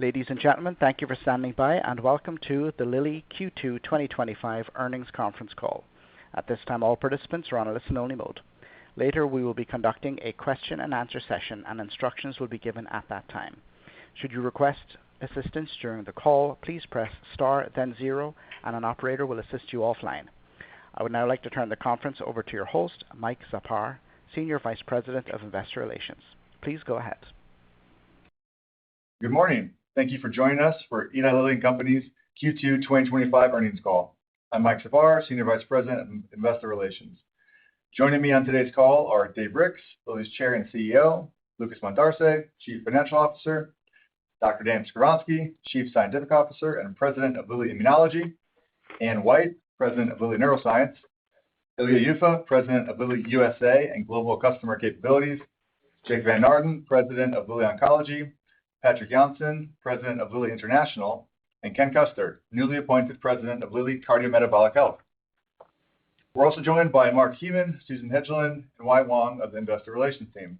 Ladies and gentlemen, thank you for standing by, and welcome to the Lilly Q2 2025 earnings conference call. At this time, all participants are on a listen-only mode. Later, we will be conducting a question-and-answer session, and instructions will be given at that time. Should you request assistance during the call, please press star, then zero, and an operator will assist you offline. I would now like to turn the conference over to your host, Mike Czapar, Senior Vice President of Investor Relations. Please go ahead. Good morning. Thank you for joining us for Eli Lilly and Company's Q2 2025 earnings call. I'm Mike Czapar, Senior Vice President of Investor Relations. Joining me on today's call are Dave Ricks, Lilly's Chair and CEO, Lucas Montarce, Chief Financial Officer, Dr. Dan Skoronski, Chief Scientific Officer and President of Lilly Immunology, Anne White, President of Lilly Neuroscience, Ilya Yuffa, President of Lilly USA and Global Customer Capabilities, Jake Van Naarden, President of Lilly Oncology, Patrick Janssen, President of Lilly International, and Ken Custer, newly appointed President of Lilly Cardiometabolic Health. We're also joined by Mark Heeman, Susan Hedgeland, and Wai Wong of the Investor Relations team.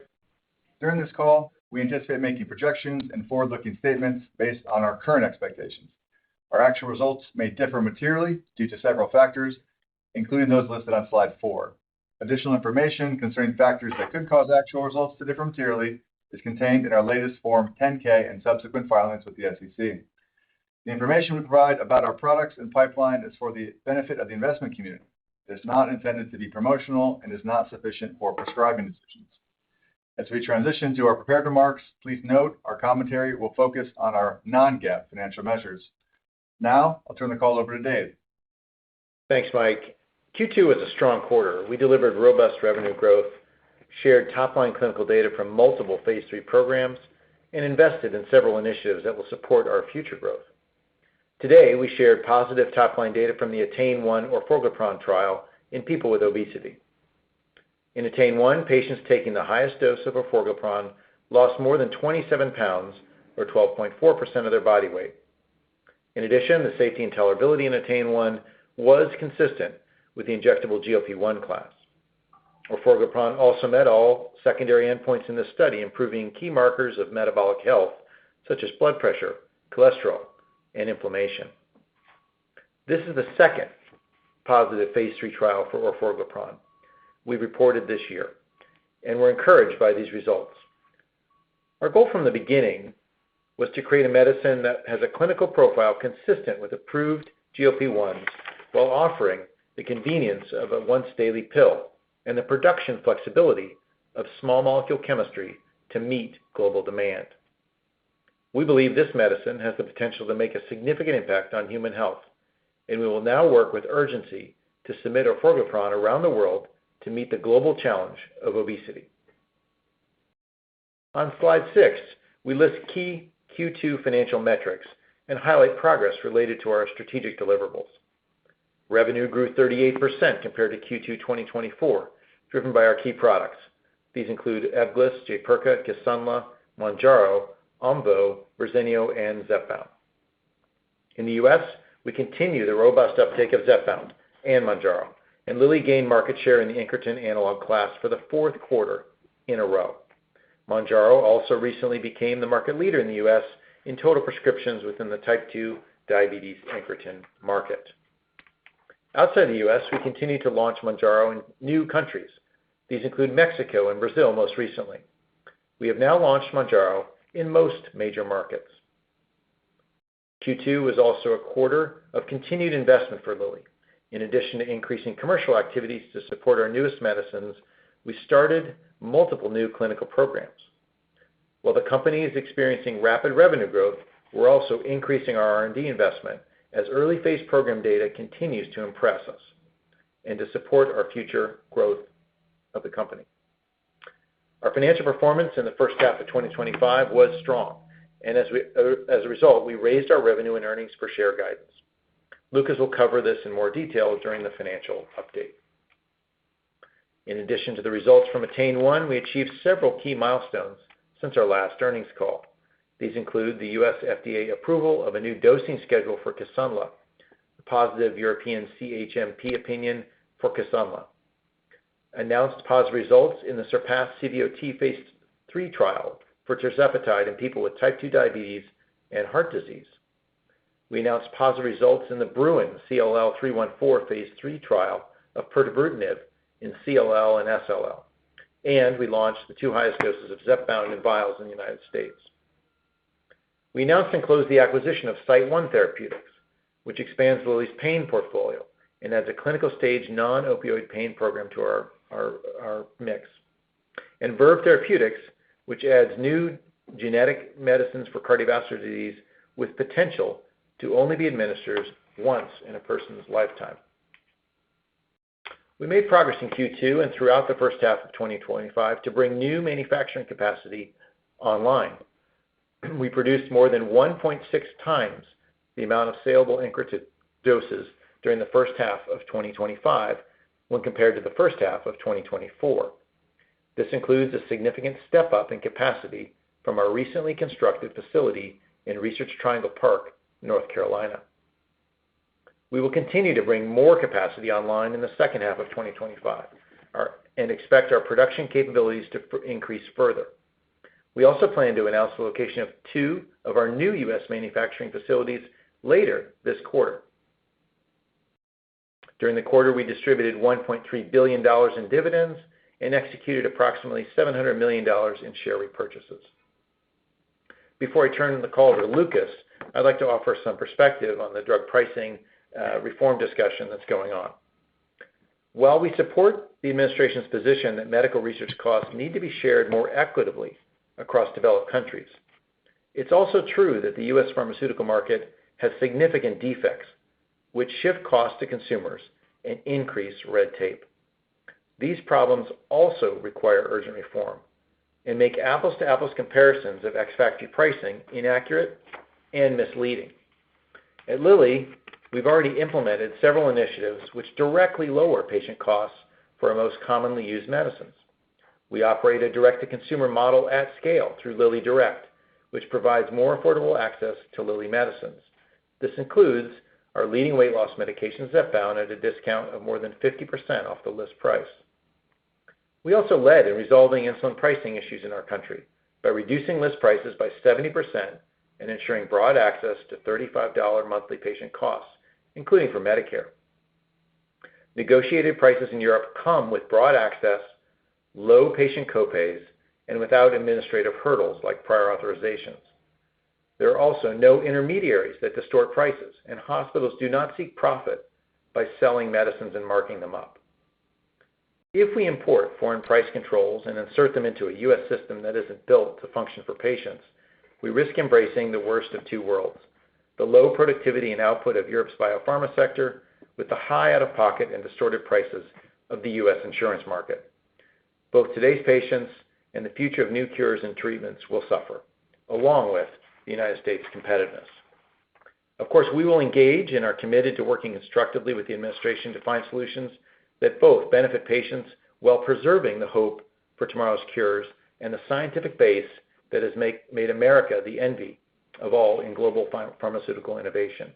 During this call, we anticipate making projections and forward-looking statements based on our current expectations. Our actual results may differ materially due to several factors, including those listed on slide 4. Additional information concerning factors that could cause actual results to differ materially is contained in our latest Form 10-K and subsequent filings with the SEC. The information we provide about our products and pipeline is for the benefit of the investment community. It is not intended to be promotional and is not sufficient for prescribing decisions. As we transition to our prepared remarks, please note our commentary will focus on our non-GAAP financial measures. Now, I'll turn the call over to Dave. Thanks, Mike. Q2 was a strong quarter. We delivered robust revenue growth, shared top-line clinical data from multiple phase 3 programs, and invested in several initiatives that will support our future growth. Today, we shared positive top-line data from the ATTAIN-1 orforglipron trial in people with obesity. In ATTAIN-1, patients taking the highest dose of orforglipron lost more than 27 pounds, or 12.4% of their body weight. In addition, the safety and tolerability in ATTAIN-1 was consistent with the injectable GLP-1 class. Orforglipron also met all secondary endpoints in this study, improving key markers of metabolic health, such as blood pressure, cholesterol, and inflammation. This is the second positive phase 3 trial for orforglipron we reported this year, and we're encouraged by these results. Our goal from the beginning was to create a medicine that has a clinical profile consistent with approved GLP-1s while offering the convenience of a once-daily pill and the production flexibility of small molecule chemistry to meet global demand. We believe this medicine has the potential to make a significant impact on human health, and we will now work with urgency to submit orforglipron around the world to meet the global challenge of obesity. On slide 6, we list key Q2 financial metrics and highlight progress related to our strategic deliverables. Revenue grew 38% compared to Q2 2024, driven by our key products. These include Ebglyss, Jaypirca, Kisunla, Mounjaro, Omvoh, Verzenio, and Zepbound. In the U.S., we continue the robust uptake of Zepbound and Mounjaro, and Lilly gained market share in the incretin analog class for the 4th quarter in a row. Mounjaro also recently became the market leader in the U.S. in total prescriptions within the type 2 diabetes incretin market. Outside the U.S., we continue to launch Mounjaro in new countries. These include Mexico and Brazil most recently. We have now launched Mounjaro in most major markets. Q2 was also a quarter of continued investment for Lilly. In addition to increasing commercial activities to support our newest medicines, we started multiple new clinical programs. While the company is experiencing rapid revenue growth, we're also increasing our R&D investment as early phase program data continues to impress us and to support our future growth of the company. Our financial performance in the first half of 2025 was strong, and as a result, we raised our revenue and earnings per share guidance. Lucas will cover this in more detail during the financial update. In addition to the results from ATTAIN-1, we achieved several key milestones since our last earnings call. These include the U.S. FDA approval of a new dosing schedule for Kisunla, a positive European CHMP opinion for Kisunla, announced positive results in the SURPASS CVOT phase 3 trial for tirzepatide in people with type 2 diabetes and heart disease. We announced positive results in the Bruin CLL-314 phase 3 trial of pirtobrutinib in CLL and SLL, and we launched the 2 highest doses of Zepbound in vials in the United States. We announced and closed the acquisition of SiteOne Therapeutics, which expands Lilly's pain portfolio and adds a clinical stage non-opioid pain program to our mix. And Verve Therapeutics, which adds new genetic medicines for cardiovascular disease with potential to only be administered once in a person's lifetime. We made progress in Q2 and throughout the first half of 2025 to bring new manufacturing capacity online. We produced more than 1.6 times the amount of saleable incretin doses during the first half of 2025 when compared to the first half of 2024. This includes a significant step up in capacity from our recently constructed facility in Research Triangle Park, North Carolina. We will continue to bring more capacity online in the second half of 2025 and expect our production capabilities to increase further. We also plan to announce the location of 2 of our new U.S. manufacturing facilities later this quarter. During the quarter, we distributed $1.3 billion in dividends and executed approximately $700 million in share repurchases. Before I turn the call over to Lucas, I'd like to offer some perspective on the drug pricing reform discussion that's going on. While we support the administration's position that medical research costs need to be shared more equitably across developed countries, it's also true that the U.S. pharmaceutical market has significant defects, which shift costs to consumers and increase red tape. These problems also require urgent reform and make apples-to-apples comparisons of ex-factory pricing inaccurate and misleading. At Lilly, we've already implemented several initiatives which directly lower patient costs for our most commonly used medicines. We operate a direct-to-consumer model at scale through Lilly Direct, which provides more affordable access to Lilly medicines. This includes our leading weight loss medication Zepbound at a discount of more than 50% off the list price. We also led in resolving insulin pricing issues in our country by reducing list prices by 70% and ensuring broad access to $35 monthly patient costs, including for Medicare. Negotiated prices in Europe come with broad access, low patient copays, and without administrative hurdles like prior authorizations. There are also no intermediaries that distort prices, and hospitals do not seek profit by selling medicines and marking them up. If we import foreign price controls and insert them into a U.S. system that isn't built to function for patients, we risk embracing the worst of 2 worlds: the low productivity and output of Europe's biopharma sector with the high out-of-pocket and distorted prices of the U.S. insurance market. Both today's patients and the future of new cures and treatments will suffer, along with the United States' competitiveness. Of course, we will engage and are committed to working constructively with the administration to find solutions that both benefit patients while preserving the hope for tomorrow's cures and the scientific base that has made America the envy of all in global pharmaceutical innovation.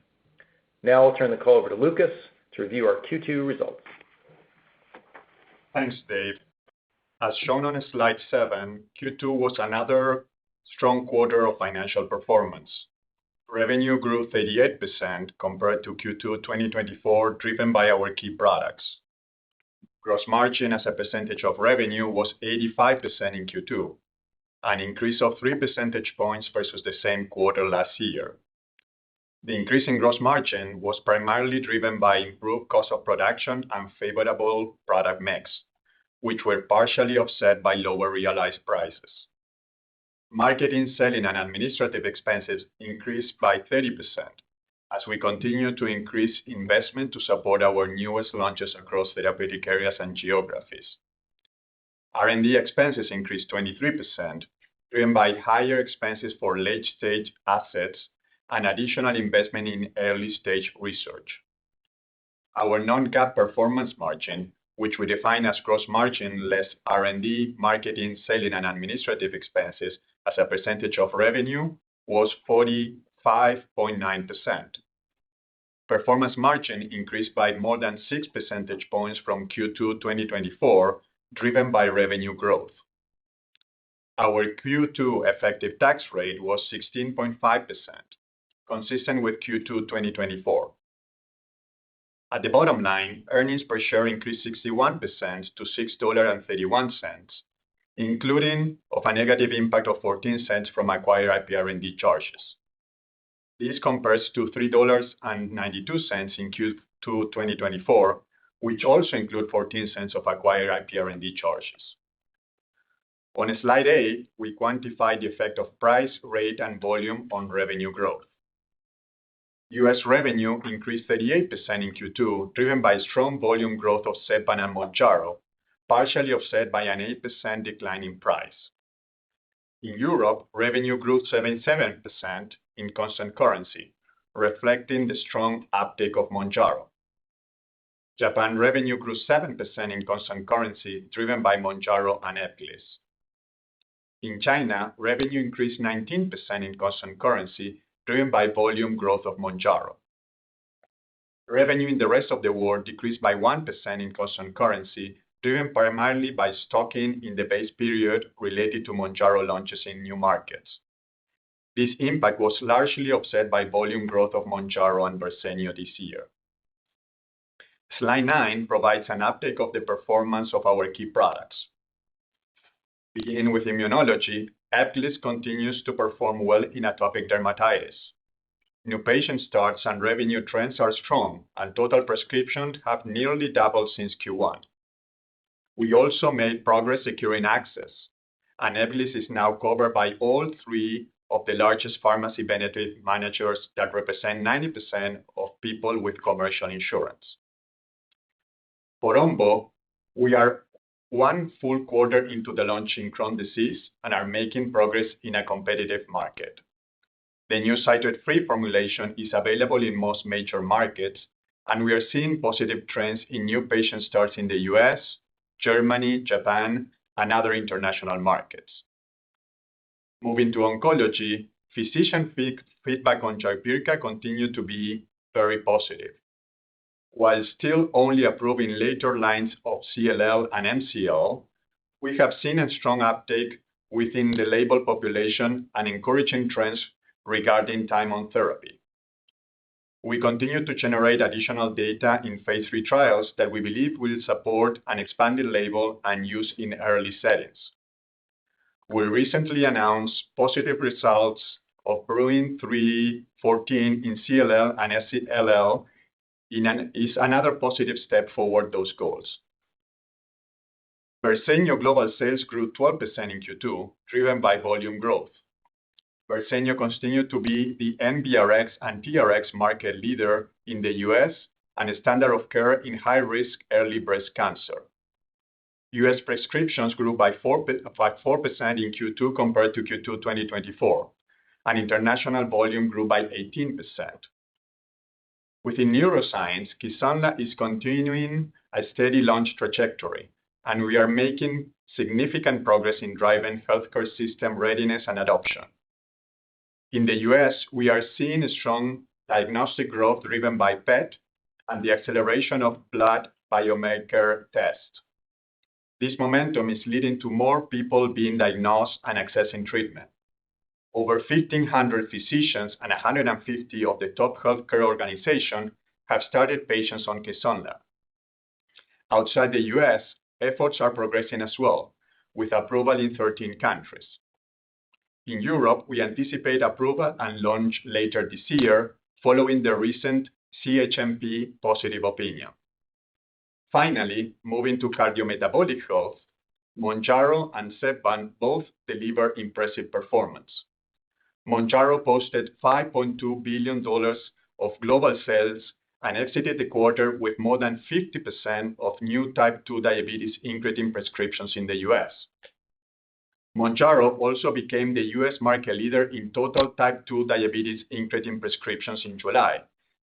Now I'll turn the call over to Lucas to review our Q2 results. Thanks, Dave. As shown on slide 7, Q2 was another strong quarter of financial performance. Revenue grew 38% compared to Q2 2024, driven by our key products. Gross margin as a percentage of revenue was 85% in Q2, an increase of 3 percentage points versus the same quarter last year. The increase in gross margin was primarily driven by improved cost of production and favorable product mix, which were partially offset by lower realized prices. Marketing, selling, and administrative expenses increased by 30% as we continue to increase investment to support our newest launches across therapeutic areas and geographies. R&D expenses increased 23%, driven by higher expenses for late-stage assets and additional investment in early-stage research. Our non-GAAP performance margin, which we define as gross margin less R&D, marketing, selling, and administrative expenses as a percentage of revenue, was 45.9%. Performance margin increased by more than 6 percentage points from Q2 2024, driven by revenue growth. Our Q2 effective tax rate was 16.5%, consistent with Q2 2024. At the bottom line, earnings per share increased 61% to $6.31, including a negative impact of 14 cents from acquired IPR&D charges. This compares to $3.92 in Q2 2024, which also include 14 cents of acquired IPR&D charges. On slide 8, we quantify the effect of price, rate, and volume on revenue growth. U.S. revenue increased 38% in Q2, driven by strong volume growth of Zepbound and Mounjaro, partially offset by an 8% decline in price. In Europe, revenue grew 77% in constant currency, reflecting the strong uptake of Mounjaro. Japan revenue grew 7% in constant currency, driven by Mounjaro and Ebglyss. In China, revenue increased 19% in constant currency, driven by volume growth of Mounjaro. Revenue in the rest of the world decreased by 1% in constant currency, driven primarily by stocking in the base period related to Mounjaro launches in new markets. This impact was largely offset by volume growth of Mounjaro and Verzenio this year. Slide 9 provides an update of the performance of our key products. Beginning with immunology, Ebglyss continues to perform well in atopic dermatitis. New patient starts and revenue trends are strong, and total prescriptions have nearly doubled since Q1. We also made progress securing access, and Ebglyss is now covered by all 3 of the largest pharmacy benefit managers that represent 90% of people with commercial insurance. For Omvoh, we are 1 full quarter into the launch in Crohn's disease and are making progress in a competitive market. The new citrate-free formulation is available in most major markets, and we are seeing positive trends in new patient starts in the U.S., Germany, Japan, and other international markets. Moving to oncology, physician feedback on Jaypirca continued to be very positive. While still only approved in later lines of CLL and MCL, we have seen a strong uptake within the label population and encouraging trends regarding time on therapy. We continue to generate additional data in phase 3 trials that we believe will support an expanded label and use in early settings. We recently announced positive results of BRUIN 314 in CLL and SLL is another positive step toward those goals. Verzenio global sales grew 12% in Q2, driven by volume growth. Verzenio continued to be the NBRX and TRX market leader in the U.S. and a standard of care in high-risk early breast cancer. U.S. prescriptions grew by 4% in Q2 compared to Q2 2024, and international volume grew by 18%. Within neuroscience, Kisunla is continuing a steady launch trajectory, and we are making significant progress in driving healthcare system readiness and adoption. In the U.S., we are seeing strong diagnostic growth driven by PET and the acceleration of blood biomarker tests. This momentum is leading to more people being diagnosed and accessing treatment. Over 1,500 physicians and 150 of the top healthcare organizations have started patients on Kisunla. Outside the U.S., efforts are progressing as well, with approval in 13 countries. In Europe, we anticipate approval and launch later this year, following the recent CHMP positive opinion. Finally, moving to cardiometabolic health, Mounjaro and Zepbound both deliver impressive performance. Mounjaro posted $5.2 billion of global sales and exited the quarter with more than 50% of new type 2 diabetes incretin prescriptions in the U.S. Mounjaro also became the U.S. market leader in total type 2 diabetes incretin prescriptions in July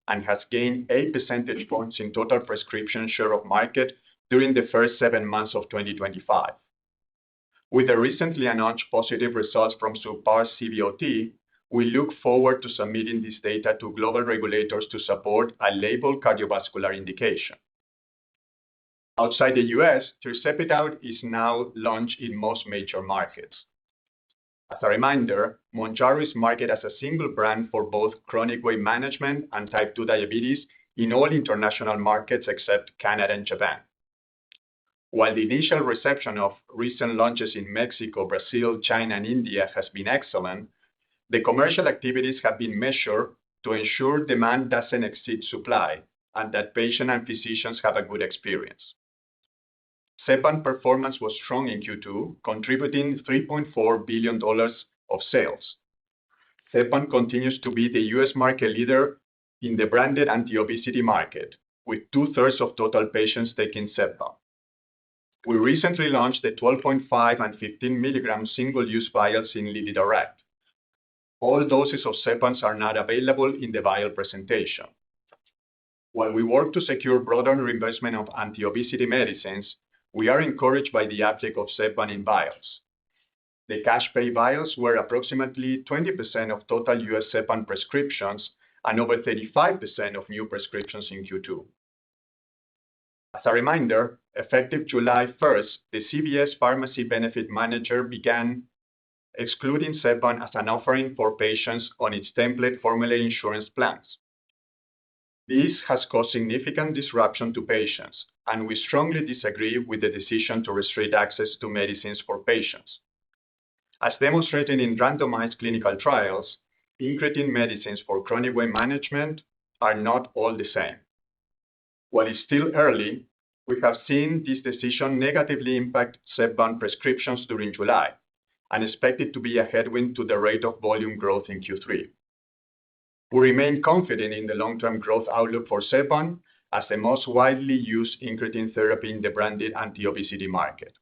and has gained 8 percentage points in total prescription share of market during the first 7 months of 2025. With the recently announced positive results from SURPASS CVOT, we look forward to submitting this data to global regulators to support a labeled cardiovascular indication. Outside the U.S., tirzepatide is now launched in most major markets. As a reminder, Mounjaro is marketed as a single brand for both chronic weight management and type 2 diabetes in all international markets except Canada and Japan. While the initial reception of recent launches in Mexico, Brazil, China, and India has been excellent, the commercial activities have been measured to ensure demand doesn't exceed supply and that patients and physicians have a good experience. Zepbound performance was strong in Q2, contributing $3.4 billion of sales. Zepbound continues to be the U.S. market leader in the branded anti-obesity market, with 2/3 of total patients taking Zepbound. We recently launched the 12.5 and 15 milligram single-use vials in Lilly Direct. All doses of Zepbound are not available in the vial presentation. While we work to secure broader reimbursement of anti-obesity medicines, we are encouraged by the uptake of Zepbound in vials. The cash pay vials were approximately 20% of total U.S. Zepbound prescriptions and over 35% of new prescriptions in Q2. As a reminder, effective July 1st, the CVS Pharmacy Benefit Manager began excluding Zepbound as an offering for patients on its template formulary insurance plans. This has caused significant disruption to patients, and we strongly disagree with the decision to restrict access to medicines for patients. As demonstrated in randomized clinical trials, incretin medicines for chronic weight management are not all the same. While it's still early, we have seen this decision negatively impact Zepbound prescriptions during July and expect it to be a headwind to the rate of volume growth in Q3. We remain confident in the long-term growth outlook for Zepbound as the most widely used incretin therapy in the branded anti-obesity market.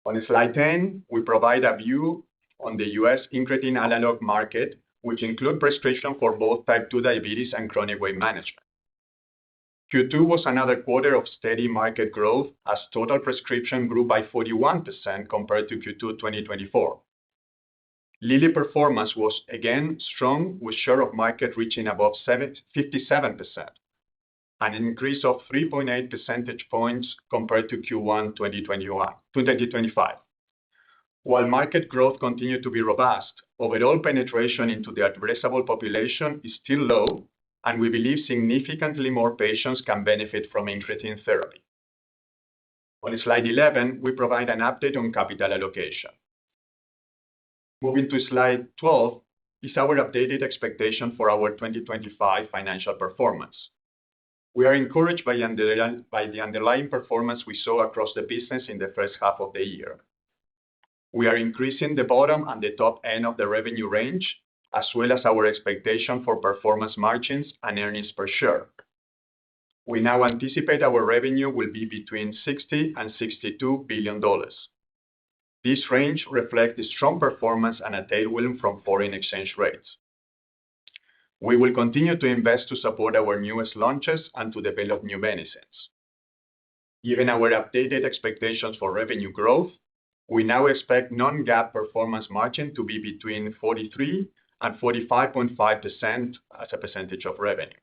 On slide 10, we provide a view on the U.S. incretin analog market, which include prescription for both type 2 diabetes and chronic weight management. Q2 was another quarter of steady market growth as total prescription grew by 41% compared to Q2 2024. Lilly performance was again strong, with share of market reaching above 57%, an increase of 3.8 percentage points compared to Q1 2025. While market growth continued to be robust, overall penetration into the addressable population is still low, and we believe significantly more patients can benefit from incretin therapy. On slide 11, we provide an update on capital allocation. Moving to slide 12 is our updated expectation for our 2025 financial performance. We are encouraged by the underlying performance we saw across the business in the first half of the year. We are increasing the bottom and the top end of the revenue range, as well as our expectation for performance margins and earnings per share. We now anticipate our revenue will be between $60 and $62 billion. This range reflects the strong performance and a tailwind from foreign exchange rates. We will continue to invest to support our newest launches and to develop new medicines. Given our updated expectations for revenue growth, we now expect non-GAAP performance margin to be between 43% and 45.5% as a percentage of revenue.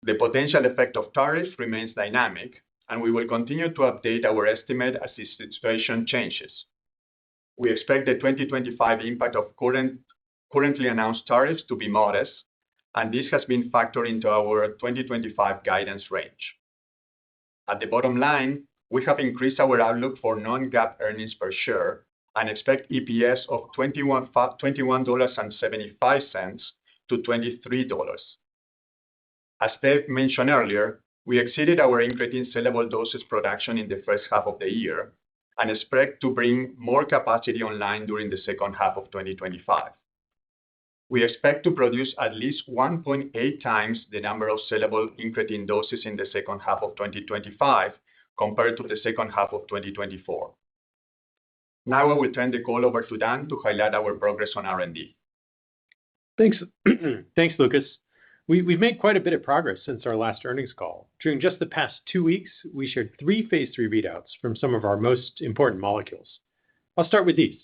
The potential effect of tariffs remains dynamic, and we will continue to update our estimate as the situation changes. We expect the 2025 impact of currently announced tariffs to be modest, and this has been factored into our 2025 guidance range. At the bottom line, we have increased our outlook for non-GAAP earnings per share and expect EPS of $21.75 to $23. As Dave mentioned earlier, we exceeded our incretin sellable doses production in the first half of the year and expect to bring more capacity online during the second half of 2025. We expect to produce at least 1.8 times the number of sellable incretin doses in the second half of 2025 compared to the second half of 2024. Now I will turn the call over to Dan to highlight our progress on R&D. Thanks, Lucas. We've made quite a bit of progress since our last earnings call. During just the past 2 weeks, we shared 3 phase 3 readouts from some of our most important molecules. I'll start with these.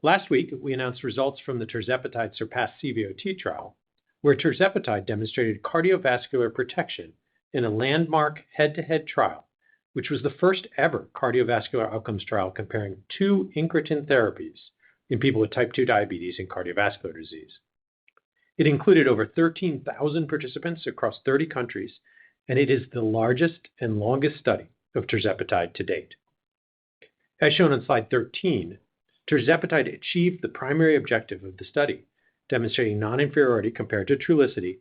Last week, we announced results from the tirzepatide SURPASS-CVOT trial, where tirzepatide demonstrated cardiovascular protection in a landmark head-to-head trial which was the first ever cardiovascular outcomes trial comparing two incretin therapies in people with type 2 diabetes and cardiovascular disease. It included over 13,000 participants across 30 countries, and it is the largest and longest study of tirzepatide to date. As shown on slide 13, tirzepatide achieved the primary objective of the study, demonstrating non-inferiority compared to Trulicity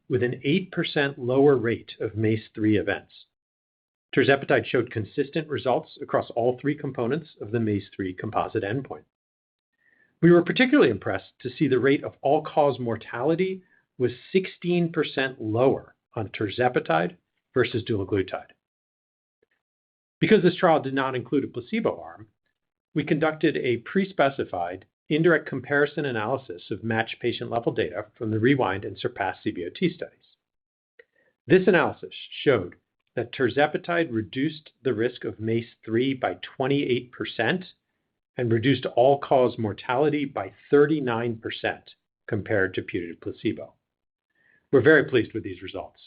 with an 8% lower rate of MACE-3 events. Tirzepatide showed consistent results across all three components of the MACE-3 composite endpoint. We were particularly impressed to see the rate of all-cause mortality was 16% lower on tirzepatide versus dulaglutide. Because this trial did not include a placebo arm, we conducted a pre-specified indirect comparison analysis of matched patient-level data from the REWIND and SURPASS-CVOT studies. This analysis showed that tirzepatide reduced the risk of MACE-3 by 28% and reduced all-cause mortality by 39% compared to putative placebo. We're very pleased with these results,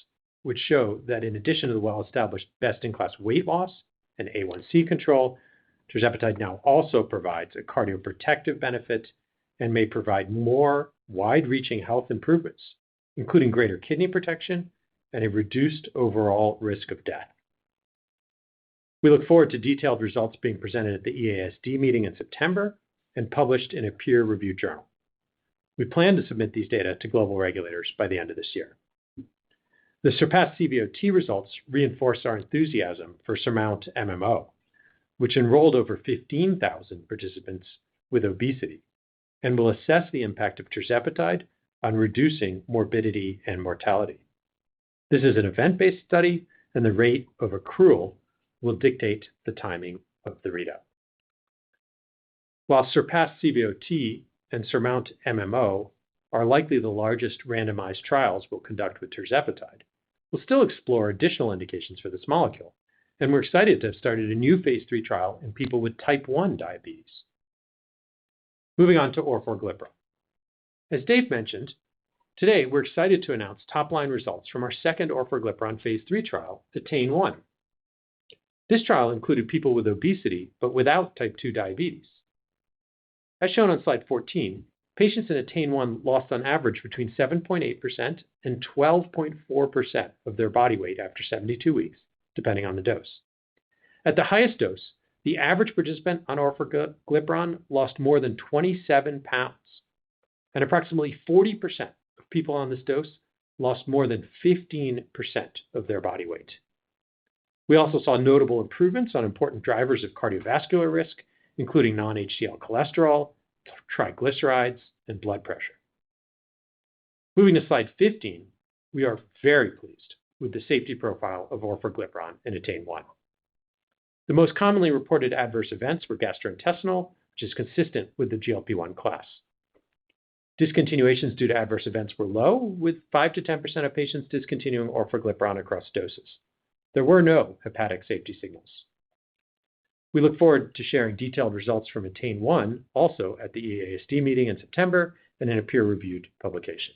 which show that in addition to the well-established best-in-class weight loss and A1C control, tirzepatide now also provides a cardioprotective benefit and may provide more wide-reaching health improvements, including greater kidney protection and a reduced overall risk of death. We look forward to detailed results being presented at the EASD meeting in September and published in a peer-reviewed journal. We plan to submit these data to global regulators by the end of this year. The SURPASS-CVOT results reinforce our enthusiasm for SURMOUNT-MMO, which enrolled over 15,000 participants with obesity and will assess the impact of tirzepatide on reducing morbidity and mortality. This is an event-based study, and the rate of accrual will dictate the timing of the readout. While SURPASS-CVOT and SURMOUNT-MMO are likely the largest randomized trials we'll conduct with tirzepatide, we'll still explore additional indications for this molecule, and we're excited to have started a new phase 3 trial in people with type 1 diabetes. Moving on to orforglipron. As Dave mentioned, today we're excited to announce top-line results from our second orforglipron phase 3 trial, ATTAIN-1. This trial included people with obesity but without type 2 diabetes. As shown on slide 14, patients in ATTAIN-1 lost on average between 7.8% and 12.4% of their body weight after 72 weeks, depending on the dose. At the highest dose, the average participant on orforglipron lost more than 27 pounds, and approximately 40% of people on this dose lost more than 15% of their body weight. We also saw notable improvements on important drivers of cardiovascular risk, including non-HDL cholesterol, triglycerides, and blood pressure. Moving to slide 15, we are very pleased with the safety profile of orforglipron in ATTAIN-1. The most commonly reported adverse events were gastrointestinal, which is consistent with the GLP-1 class. Discontinuations due to adverse events were low, with 5 to 10% of patients discontinuing orforglipron across doses. There were no hepatic safety signals. We look forward to sharing detailed results from ATTAIN-1 also at the EASD meeting in September and in a peer-reviewed publication.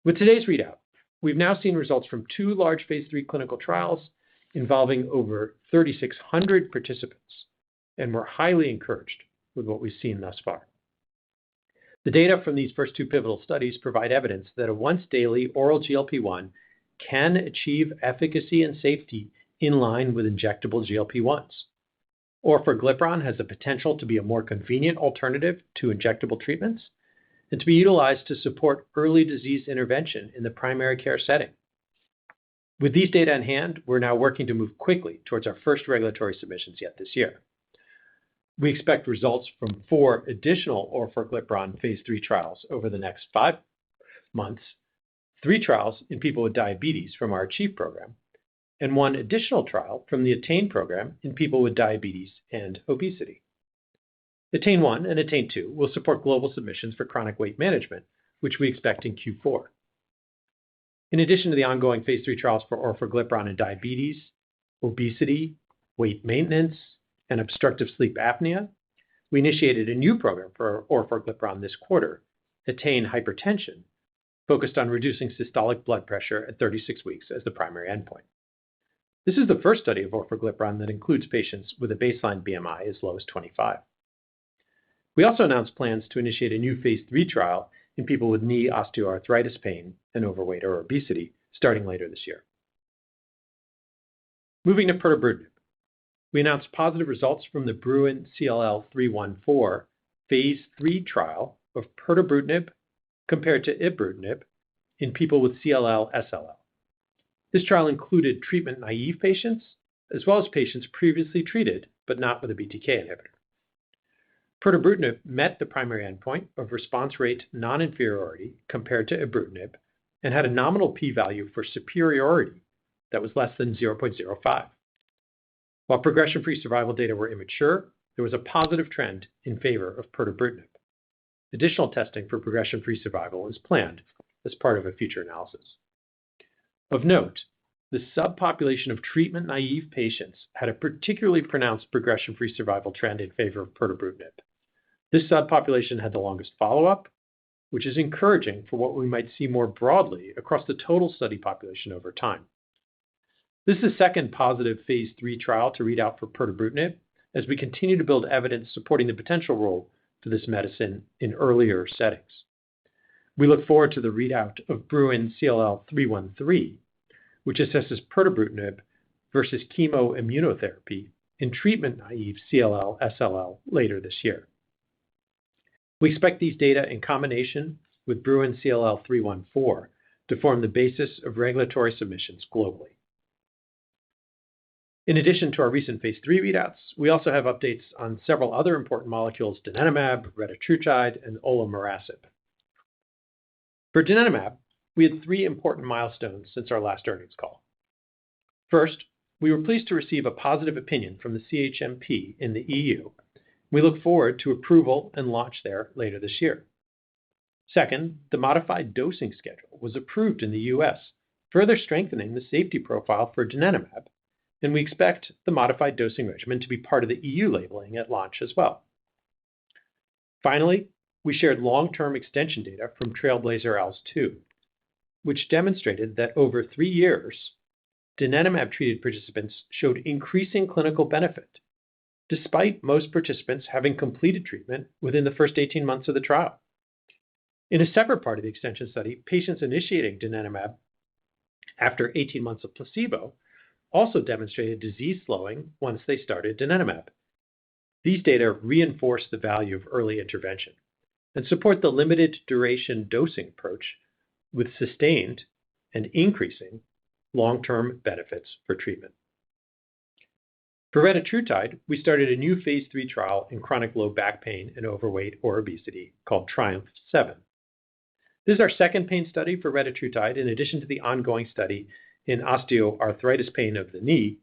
With today's readout, we've now seen results from two large phase 3 clinical trials involving over 3,600 participants, and we're highly encouraged with what we've seen thus far. The data from these first two pivotal studies provide evidence that a once-daily oral GLP-1 can achieve efficacy and safety in line with injectable GLP-1s. Orforglipron has the potential to be a more convenient alternative to injectable treatments and to be utilized to support early disease intervention in the primary care setting. With these data in hand, we're now working to move quickly towards our first regulatory submissions yet this year. We expect results from 4 additional orforglipron phase 3 trials over the next 5 months, 3 trials in people with diabetes from our ACHIEVE program, and 1 additional trial from the ATTAIN program in people with diabetes and obesity. ATTAIN-1 and ATTAIN-2 will support global submissions for chronic weight management, which we expect in Q4. In addition to the ongoing phase 3 trials for orforglipron in diabetes, obesity, weight maintenance, and obstructive sleep apnea, we initiated a new program for orforglipron this quarter, ATTAIN Hypertension, focused on reducing systolic blood pressure at 36 weeks as the primary endpoint. This is the first study of orforglipron that includes patients with a baseline BMI as low as 25. We also announced plans to initiate a new phase 3 trial in people with knee osteoarthritis pain and overweight or obesity starting later this year. Moving to pirtobrutinib, we announced positive results from the Bruin CLL-314 phase 3 trial of pirtobrutinib compared to ibrutinib in people with CLL/SLL. This trial included treatment-naive patients as well as patients previously treated but not with a BTK inhibitor. Pirtobrutinib met the primary endpoint of response rate non-inferiority compared to ibrutinib and had a nominal p-value for superiority that was less than 0.05. While progression-free survival data were immature, there was a positive trend in favor of pirtobrutinib. Additional testing for progression-free survival is planned as part of a future analysis. Of note, the subpopulation of treatment-naive patients had a particularly pronounced progression-free survival trend in favor of pirtobrutinib. This subpopulation had the longest follow-up, which is encouraging for what we might see more broadly across the total study population over time. This is the second positive phase 3 trial to read out for pirtobrutinib as we continue to build evidence supporting the potential role for this medicine in earlier settings. We look forward to the readout of Bruin CLL-313, which assesses pirtobrutinib versus chemoimmunotherapy in treatment-naive CLL/SLL later this year. We expect these data in combination with Bruin CLL-314 to form the basis of regulatory submissions globally. In addition to our recent phase 3 readouts, we also have updates on several other important molecules, donanemab, retatrutide, and olomorasib. For donanemab, we had 3 important milestones since our last earnings call. First, we were pleased to receive a positive opinion from the CHMP in the EU. We look forward to approval and launch there later this year. Second, the modified dosing schedule was approved in the US, further strengthening the safety profile for donanemab, and we expect the modified dosing regimen to be part of the EU labeling at launch as well. Finally, we shared long-term extension data from Trailblazer-ALZ 2, which demonstrated that over 3 years, donanemab-treated participants showed increasing clinical benefit, despite most participants having completed treatment within the first 18 months of the trial. In a separate part of the extension study, patients initiating donanemab after 18 months of placebo also demonstrated disease slowing once they started donanemab. These data reinforce the value of early intervention and support the limited duration dosing approach with sustained and increasing long-term benefits for treatment. For retatrutide, we started a new phase 3 trial in chronic low back pain and overweight or obesity called TRIUMPH-7. This is our second pain study for retatrutide in addition to the ongoing study in osteoarthritis pain of the knee,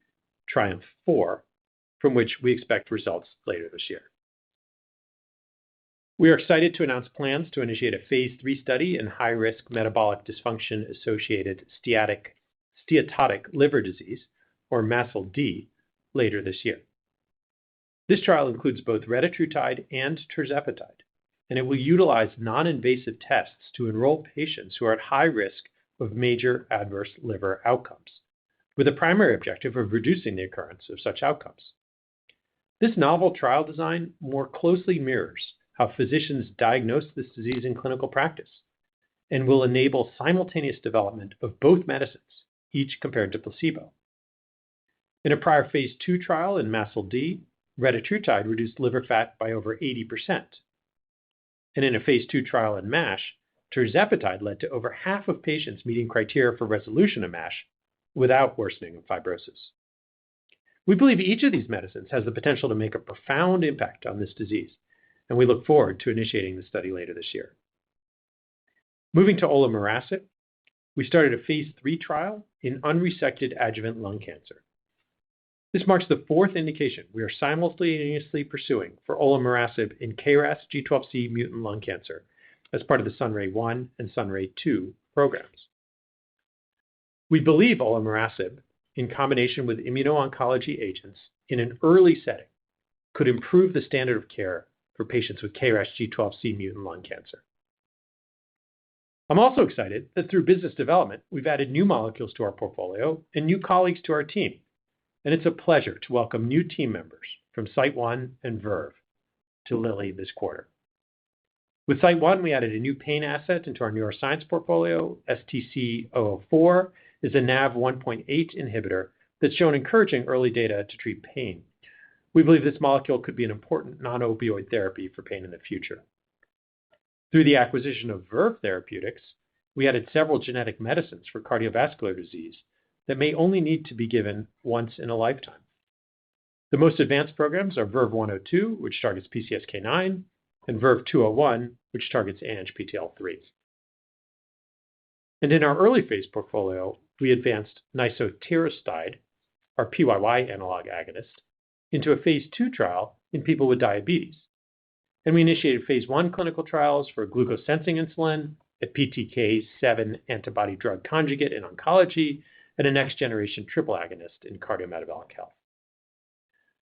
TRIUMPH-4, from which we expect results later this year. We are excited to announce plans to initiate a phase 3 study in high-risk metabolic dysfunction-associated steatotic liver disease, or MASLD, later this year. This trial includes both retatrutide and tirzepatide, and it will utilize non-invasive tests to enroll patients who are at high risk of major adverse liver outcomes, with a primary objective of reducing the occurrence of such outcomes. This novel trial design more closely mirrors how physicians diagnose this disease in clinical practice and will enable simultaneous development of both medicines, each compared to placebo. In a prior phase 2 trial in MASLD, retatrutide reduced liver fat by over 80%. And in a phase 2 trial in MASH, tirzepatide led to over half of patients meeting criteria for resolution of MASH without worsening of fibrosis. We believe each of these medicines has the potential to make a profound impact on this disease, and we look forward to initiating the study later this year. Moving to olomorasib, we started a phase 3 trial in unresected adjuvant lung cancer. This marks the 4th indication we are simultaneously pursuing for olomorasib in KRAS G12C mutant lung cancer as part of the SunRay-1 and SunRay-2 programs. We believe olomorasib, in combination with immuno-oncology agents in an early setting, could improve the standard of care for patients with KRAS G12C mutant lung cancer. I'm also excited that through business development, we've added new molecules to our portfolio and new colleagues to our team and it's a pleasure to welcome new team members from SiteOne and Verve to Lilly this quarter. With SiteOne, we added a new pain asset into our neuroscience portfolio. STC-004 is a NaV 1.8 inhibitor that's shown encouraging early data to treat pain. We believe this molecule could be an important non-opioid therapy for pain in the future. Through the acquisition of Verve Therapeutics, we added several genetic medicines for cardiovascular disease that may only need to be given once in a lifetime. The most advanced programs are Verve 102, which targets PCSK9, and Verve 201, which targets ANGPTL3. And in our early phase portfolio, we advanced nisotiroside, our PYY analog agonist, into a phase 2 trial in people with diabetes. And we initiated phase 1 clinical trials for glucose sensing insulin, a PTK7 antibody drug conjugate in oncology, and a next generation triple agonist in cardiometabolic health.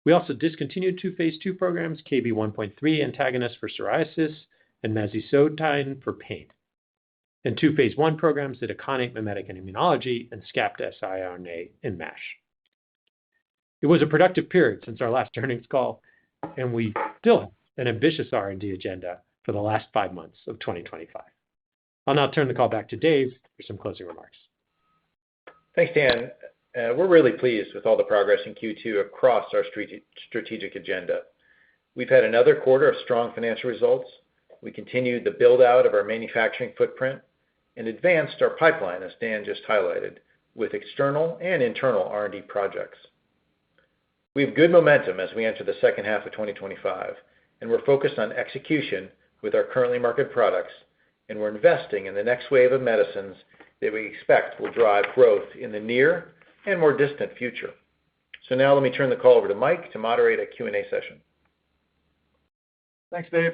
We also discontinued 2 phase 2 programs, KB1.3 antagonists for psoriasis and mazisotine for pain, and 2 phase 1 programs, itaconate mimetic in immunology and SCAPT siRNA in MASH. It was a productive period since our last earnings call, and we still have an ambitious R&D agenda for the last 5 months of 2025. I'll now turn the call back to Dave for some closing remarks. Thanks, Dan. We're really pleased with all the progress in Q2 across our strategic agenda. We've had another quarter of strong financial results. We continued the build-out of our manufacturing footprint and advanced our pipeline, as Dan just highlighted, with external and internal R&D projects. We have good momentum as we enter the second half of 2025, and we're focused on execution with our currently marketed products, and we're investing in the next wave of medicines that we expect will drive growth in the near and more distant future. So now let me turn the call over to Mike to moderate a Q&A session. Thanks, Dave.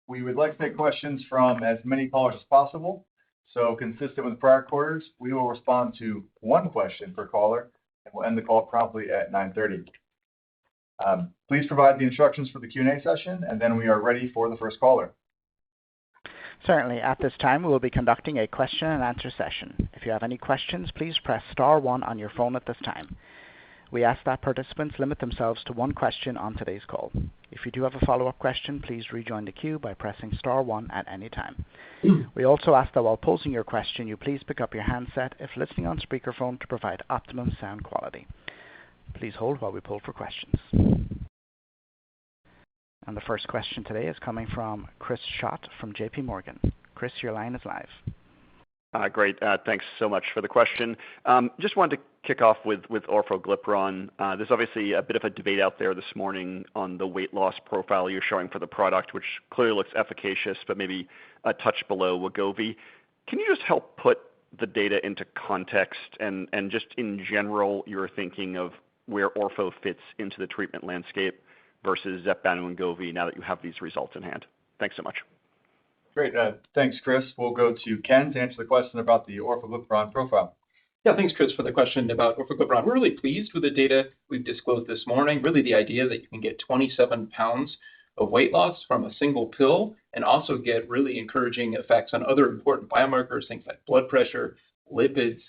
We would like to take questions from as many callers as possible. So consistent with prior quarters, we will respond to 1 question per caller, and we'll end the call promptly at 9:30. Please provide the instructions for the Q&A session, and then we are ready for the first caller. Certainly. At this time, we will be conducting a question and answer session. If you have any questions, please press star 1 on your phone at this time. We ask that participants limit themselves to 1 question on today's call. If you do have a follow-up question, please rejoin the queue by pressing star 1 at any time. We also ask that while posing your question, you please pick up your handset if listening on speakerphone to provide optimum sound quality. Please hold while we poll for questions. And the first question today is coming from Chris Schott from JP Morgan. Chris, your line is live. Great. Thanks so much for the question. Just wanted to kick off with orforglipron. There's obviously a bit of a debate out there this morning on the weight loss profile you're showing for the product, which clearly looks efficacious, but maybe a touch below Wegovy. Can you just help put the data into context and just in general, your thinking of where orfo fits into the treatment landscape versus Zepbound and Wegovy now that you have these results in hand? Thanks so much. Great. Thanks, Chris. We'll go to Ken to answer the question about the orforglipron profile. Yeah, thanks, Chris, for the question about orforglipron. We're really pleased with the data we've disclosed this morning. Really, the idea that you can get 27 pounds of weight loss from a single pill and also get really encouraging effects on other important biomarkers, things like blood pressure, lipids,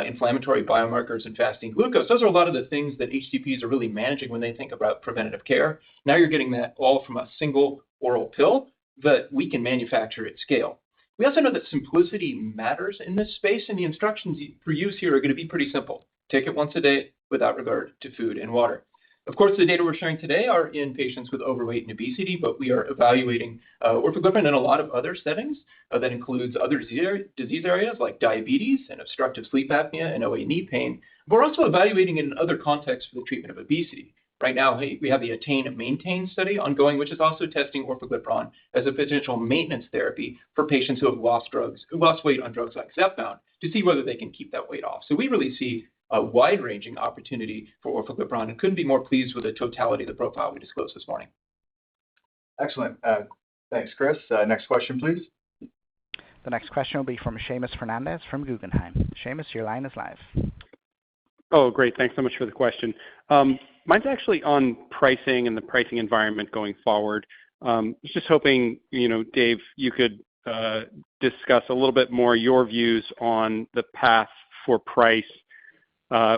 inflammatory biomarkers, and fasting glucose. Those are a lot of the things that HCPs are really managing when they think about preventative care. Now you're getting that all from a single oral pill that we can manufacture at scale. We also know that simplicity matters in this space, and the instructions for use here are going to be pretty simple. Take it once a day without regard to food and water. Of course, the data we're sharing today are in patients with overweight and obesity, but we are evaluating orforglipron in a lot of other settings. That includes other disease areas like diabetes and obstructive sleep apnea and OA knee pain. But we're also evaluating it in other contexts for the treatment of obesity. Right now, we have the Attain and Maintain study ongoing, which is also testing orforglipron as a potential maintenance therapy for patients who have lost weight on drugs like Zepbound to see whether they can keep that weight off. So we really see a wide-ranging opportunity for orforglipron and couldn't be more pleased with the totality of the profile we disclosed this morning. Excellent. Thanks, Chris. Next question, please. The next question will be from Seamus Fernandez from Guggenheim. Seamus, your line is live. Oh, great. Thanks so much for the question. Mine's actually on pricing and the pricing environment going forward. I was just hoping, Dave, you could discuss a little bit more your views on the path for price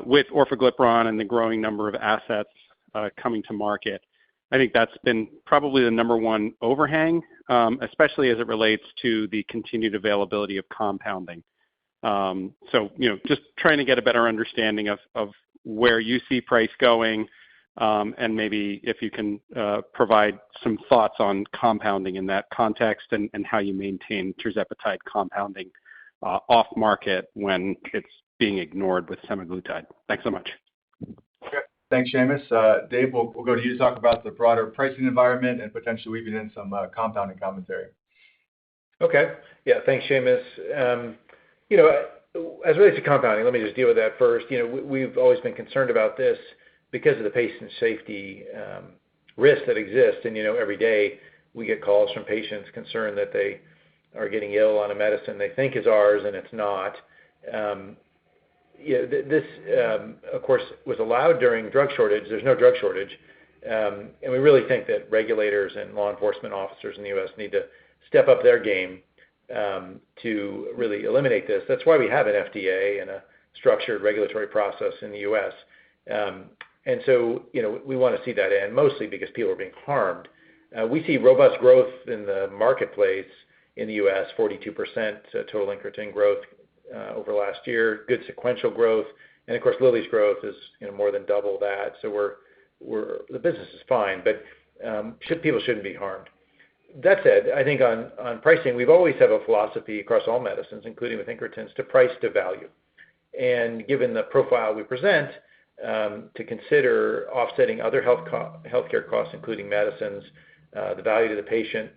with orforglipron and the growing number of assets coming to market, I think that's been probably the number one overhang, especially as it relates to the continued availability of compounding. So, just trying to get a better understanding of where you see price going, and maybe if you can provide some thoughts on compounding in that context and how you maintain tirzepatide compounding off market when it's being ignored with semaglutide. Thanks so much. Okay. Thanks, Seamus. Dave, we'll go to you to talk about the broader pricing environment and potentially weaving in some compounding commentary. Okay. Yeah, thanks, Seamus. As it relates to compounding, let me just deal with that first. We've always been concerned about this because of the patient safety risks that exist. And, every day we get calls from patients concerned that they are getting ill on a medicine they think is ours and it's not. This, of course, was allowed during drug shortage. There's no drug shortage. And we really think that regulators and law enforcement officers in the U.S. need to step up their game to really eliminate this. That's why we have an FDA and a structured regulatory process in the U.S. And so, we want to see that end, mostly because people are being harmed. We see robust growth in the marketplace in the U.S., 42% total incretin growth over last year, good sequential growth. And of course, Lilly's growth is more than double that. So the business is fine, but people shouldn't be harmed. That said, I think on pricing, we've always have a philosophy across all medicines, including with incretins, to price to value. And given the profile we present, to consider offsetting other healthcare costs, including medicines, the value to the patient,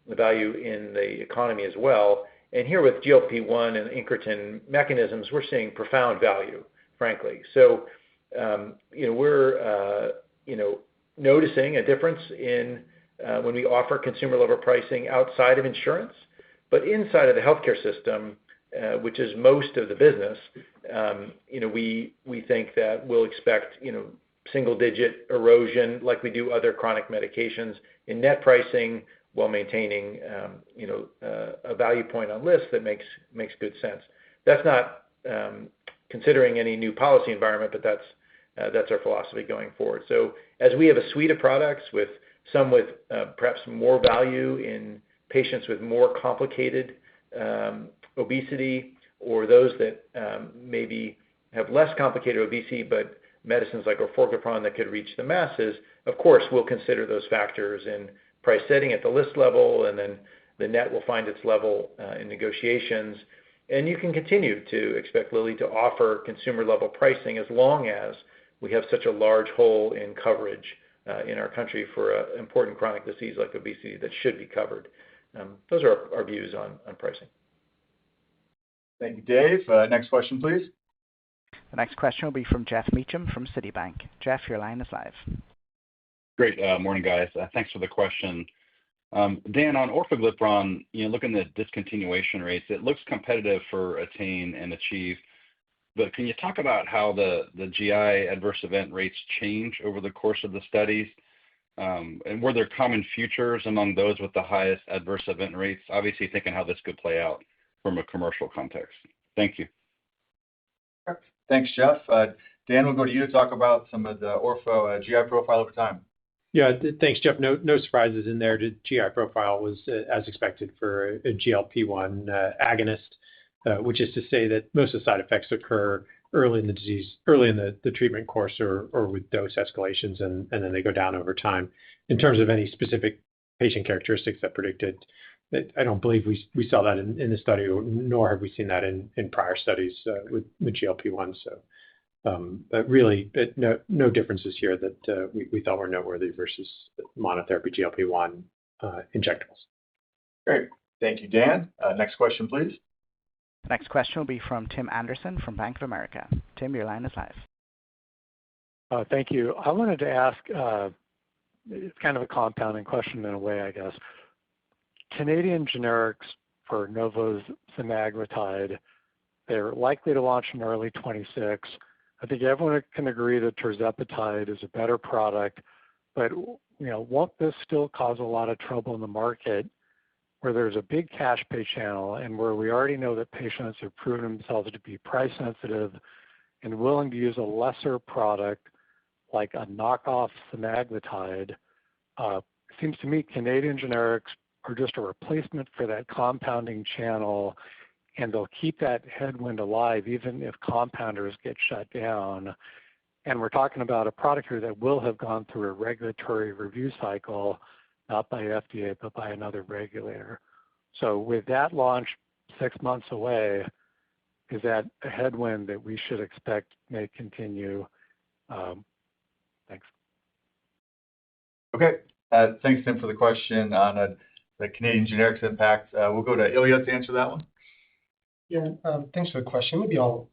the value in the economy as well. And here with GLP-1 and incretin mechanisms, we're seeing profound value, frankly. So, we're, noticing a difference in when we offer consumer-level pricing outside of insurance, but inside of the healthcare system, which is most of the business, we think that we'll expect, single-digit erosion like we do other chronic medications in net pricing while maintaining, a value point on list that makes good sense. That's not considering any new policy environment, but that's our philosophy going forward. So as we have a suite of products with perhaps more value in patients with more complicated obesity, or those that maybe have less complicated obesity, but medicines like orforglipron that could reach the masses, of course, we'll consider those factors in price setting at the list level, and then the net will find its level in negotiations. And you can continue to expect Lilly to offer consumer-level pricing as long as we have such a large hole in coverage in our country for an important chronic disease like obesity that should be covered. Those are our views on pricing. Thank you, Dave. Next question, please. The next question will be from Jeff Meacham from Citibank. Jeff, your line is live. Great. Morning, guys. Thanks for the question. Dan, on orforglipron, looking at discontinuation rates, it looks competitive for Attain and Achieve. But can you talk about how the GI adverse event rates change over the course of the studies? And were there common features among those with the highest adverse event rates? Obviously, thinking how this could play out from a commercial context. Thank you. Thanks, Jeff. Dan, we'll go to you to talk about some of the orpho GI profile over time. Yeah, thanks, Jeff. No surprises in there. The GI profile was as expected for a GLP-1 agonist, which is to say that most of the side effects occur early in the disease, early in the treatment course or with dose escalations, and then they go down over time. In terms of any specific patient characteristics that predicted, I don't believe we saw that in the study, nor have we seen that in prior studies with GLP-1. So really, no differences here that we thought were noteworthy versus monotherapy GLP-1 injectables. Great. Thank you, Dan. Next question, please. The next question will be from Tim Anderson from Bank of America. Tim, your line is live. Thank you. I wanted to ask, it's kind of a compounding question in a way, I guess. Canadian generics for Novo's semaglutide, they're likely to launch in early 26. I think everyone can agree that tirzepatide is a better product, but won't this still cause a lot of trouble in the market where there's a big cash pay channel and where we already know that patients have proven themselves to be price sensitive and willing to use a lesser product like a knockoff semaglutide, seems to me Canadian generics are just a replacement for that compounding channel, and they'll keep that headwind alive even if compounders get shut down. And we're talking about a product here that will have gone through a regulatory review cycle, not by FDA, but by another regulator. So with that launch 6 months away, is that a headwind that we should expect may continue? Thanks. Okay. Thanks, Tim, for the question on the Canadian generics impact. We'll go to Ilya to answer that one. Yeah, thanks for the question. Maybe I'll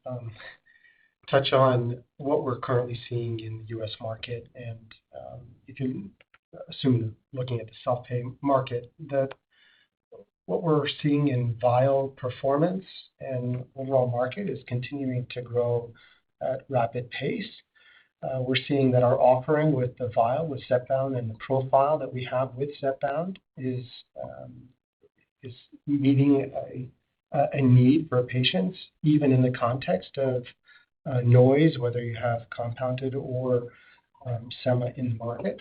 touch on what we're currently seeing in the U.S. market. And if you assume looking at the self-pay market, that what we're seeing in vial performance and overall market is continuing to grow at rapid pace. We're seeing that our offering with the vial, with Zepbound, and the profile that we have with Zepbound is meeting a need for patients, even in the context of noise, whether you have compounded or sema in the market.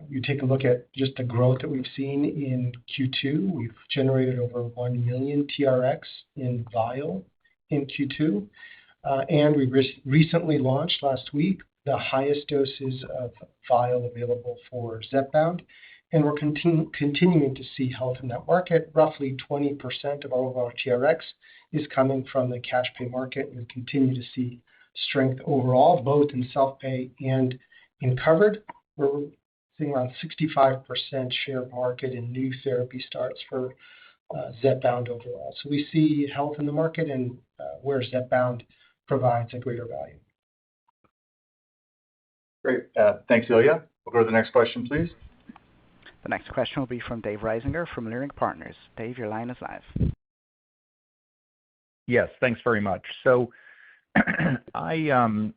You take a look at just the growth that we've seen in Q2. We've generated over 1 million TRX in vial in Q2. And we recently launched last week the highest doses of vial available for Zepbound. And we're continuing to see health in that market. Roughly 20% of all of our TRX is coming from the cash pay market. We continue to see strength overall, both in self-pay and in covered. We're seeing around 65% share of market in new therapy starts for Zepbound overall. So we see health in the market and where Zepbound provides a greater value. Great. Thanks, Ilya. We'll go to the next question, please. The next question will be from Dave Risinger from Leerink Partners. Dave, your line is live. Yes, thanks very much. So I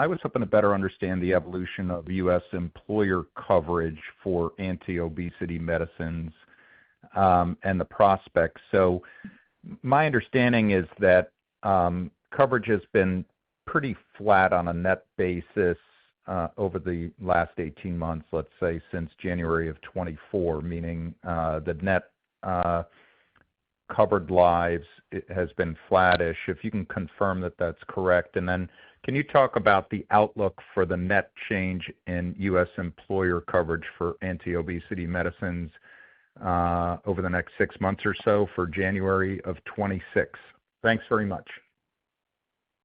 was hoping to better understand the evolution of U.S. employer coverage for anti-obesity medicines and the prospects. So my understanding is that coverage has been pretty flat on a net basis over the last 18 months, let's say since January of 24, meaning the net covered lives has been flattish. If you can confirm that that's correct. And then can you talk about the outlook for the net change in U.S. employer coverage for anti-obesity medicines over the next 6 months or so for January of 26? Thanks very much.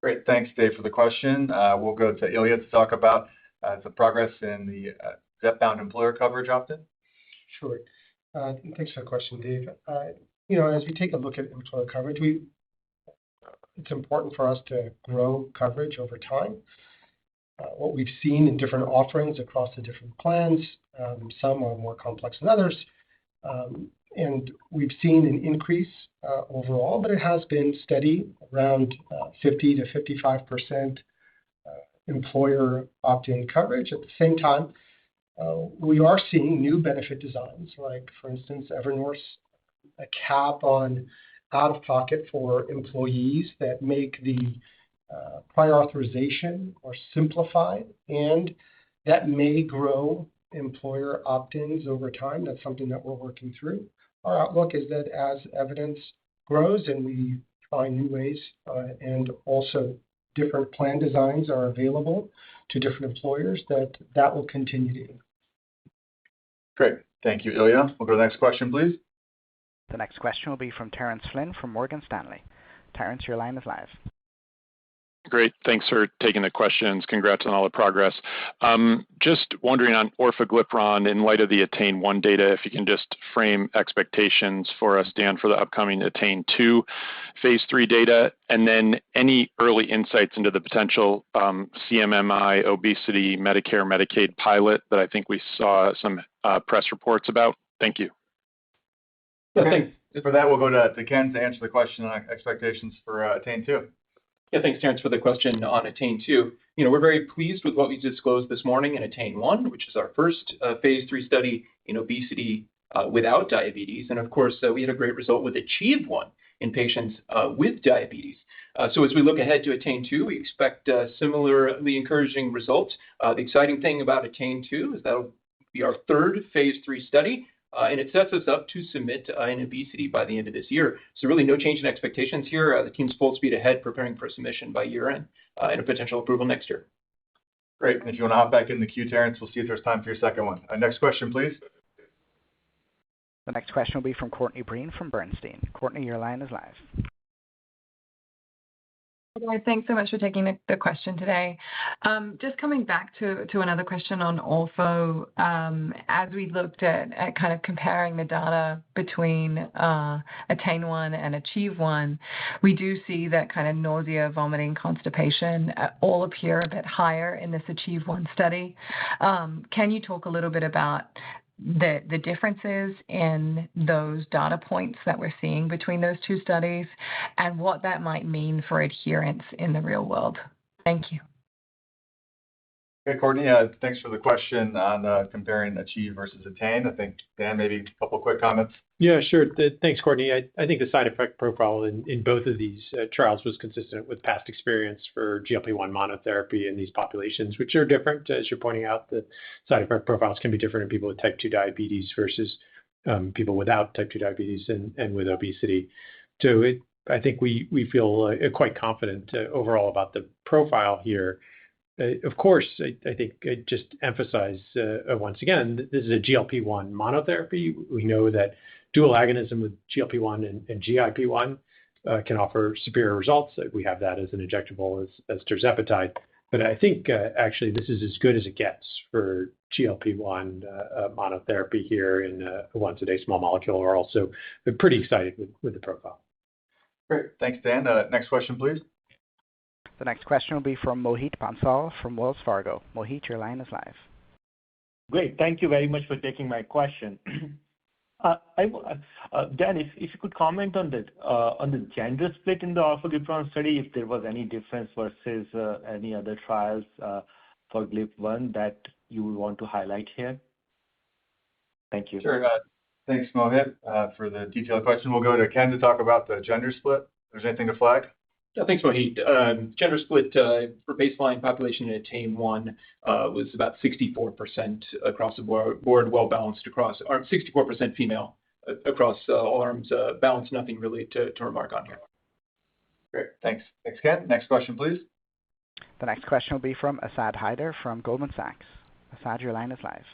Great. Thanks, Dave, for the question. We'll go to Ilya to talk about the progress in the Zepbound employer coverage opt-in. Sure. Thanks for the question, Dave. As we take a look at employer coverage, it's important for us to grow coverage over time. What we've seen in different offerings across the different plans, some are more complex than others, and we've seen an increase overall, but it has been steady around 50 to 55% employer opt-in coverage. At the same time, we are seeing new benefit designs, like, for instance, Evernorth's a cap on out-of-pocket for employees that make the prior authorization more simplified, and that may grow employer opt-ins over time. That's something that we're working through. Our outlook is that as evidence grows and we find new ways and also different plan designs are available to different employers, that will continue to increase. Great. Thank you, Ilya. We'll go to the next question, please. The next question will be from Terence Flynn from Morgan Stanley. Terence, your line is live. Great. Thanks for taking the questions. Congrats on all the progress. Just wondering on orforglipron, in light of the ATTAIN-1 data, if you can just frame expectations for us, Dan, for the upcoming ATTAIN-2 phase 3 data, and then any early insights into the potential CMMI obesity Medicare Medicaid pilot that I think we saw some press reports about. Thank you. Okay. For that, we'll go to Ken to answer the question on expectations for ATTAIN-2. Yeah, thanks, Terence, for the question on ATTAIN-2. We're very pleased with what we disclosed this morning in ATTAIN-1, which is our first phase 3 study in obesity without diabetes. And of course, we had a great result with ACHIEVE-1 in patients with diabetes. So as we look ahead to ATTAIN-2, we expect similarly encouraging results. The exciting thing about ATTAIN-2 is that'll be our third phase 3 study, and it sets us up to submit in obesity by the end of this year. So really no change in expectations here. The team's full speed ahead, preparing for submission by year-end and a potential approval next year. Great. And if you want to hop back in the queue, Terrence, we'll see if there's time for your second one. Next question, please. The next question will be from Courtney Breen from Bernstein. Courtney, your line is live. Okay, thanks so much for taking the question today. Just coming back to another question on orpho, as we looked at kind of comparing the data between ATTAIN-1 and ACHIEVE-1, we do see that kind of nausea, vomiting, constipation all appear a bit higher in this ACHIEVE-1 study. Can you talk a little bit about the differences in those data points that we're seeing between those two studies and what that might mean for adherence in the real world? Thank you. Okay, Courtney, thanks for the question on comparing ACHIEVE versus ATTAIN. I think, Dan, maybe a couple quick comments. Yeah, sure. Thanks, Courtney. I think the side effect profile in both of these trials was consistent with past experience for GLP-1 monotherapy in these populations, which are different. As you're pointing out, the side effect profiles can be different in people with type 2 diabetes versus people without type 2 diabetes and with obesity. So I think we feel quite confident overall about the profile here. Of course, I think I'd just emphasize once again, this is a GLP-1 monotherapy. We know that dual agonism with GLP-1 and GIP-1 can offer superior results. We have that as an injectable as tirzepatide. But I think actually this is as good as it gets for GLP-1 monotherapy here in a once-a-day small molecule oral. So we're pretty excited with the profile. Great. Thanks, Dan. Next question, please. The next question will be from Mohit Bansal from Wells Fargo. Mohit, your line is live. Great. Thank you very much for taking my question. Dan, if you could comment on the gender split in the orforglipron study, if there was any difference versus any other trials for GLP-1 that you would want to highlight here? Thank you. Sure. Thanks, Mohit, for the detailed question. We'll go to Ken to talk about the gender split. If there's anything to flag? Yeah, thanks, Mohit. Gender split for baseline population in ATTAIN-1 was about 64% across the board, well balanced across, or 64% female across all arms, balanced, nothing really to remark on here. Great, thanks. Thanks, Ken. Next question, please. The next question will be from Asad Haider from Goldman Sachs. Asad, your line is live.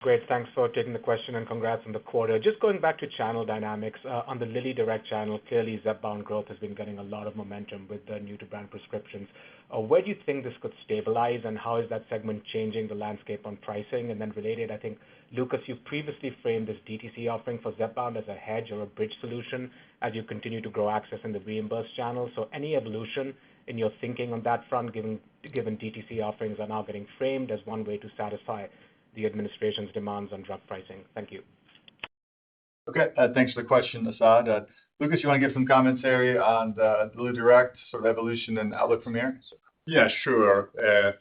Great. Thanks for taking the question and congrats on the quarter. Just going back to channel dynamics, on the Lilly direct channel, clearly Zepbound growth has been getting a lot of momentum with the new-to-brand prescriptions. Where do you think this could stabilize, and how is that segment changing the landscape on pricing? And then related, I think, Lucas, you've previously framed this DTC offering for Zepbound as a hedge or a bridge solution as you continue to grow access in the reimbursed channel. So any evolution in your thinking on that front, given DTC offerings are now getting framed as one way to satisfy the administration's demands on drug pricing? Thank you. Okay, thanks for the question, Asad. Lucas, you want to give some commentary on the Lilly Direct sort of evolution and outlook from here? Yeah, sure.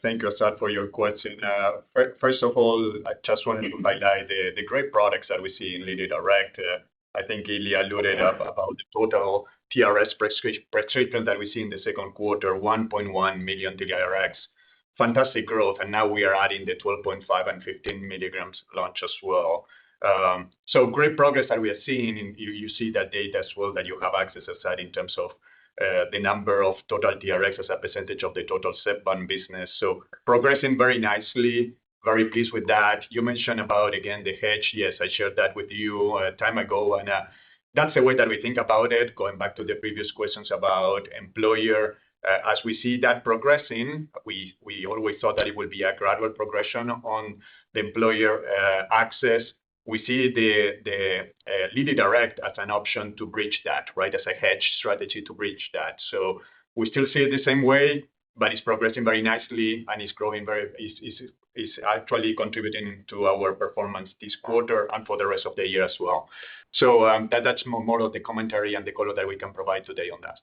Thank you, Asad, for your question. First of all, I just wanted to highlight the great products that we see in Lilly Direct. I think Ilya alluded about the total TRS prescription that we see in the second quarter, 1.1 million TRX. Fantastic growth, and now we are adding the 12.5 and 15 milligrams launch as well. So great progress that we are seeing, and you see that data as well that you have access to in terms of the number of total TRX as a percentage of the total Zepbound business. So progressing very nicely, very pleased with that. You mentioned about, again, the hedge. Yes, I shared that with you a time ago, and that's the way that we think about it, going back to the previous questions about employer. As we see that progressing, we always thought that it would be a gradual progression on the employer access. We see the Lilly Direct as an option to bridge that, right, as a hedge strategy to bridge that. So we still see it the same way, but it's progressing very nicely and it's growing is actually contributing to our performance this quarter and for the rest of the year as well. So that's more of the commentary and the color that we can provide today on that.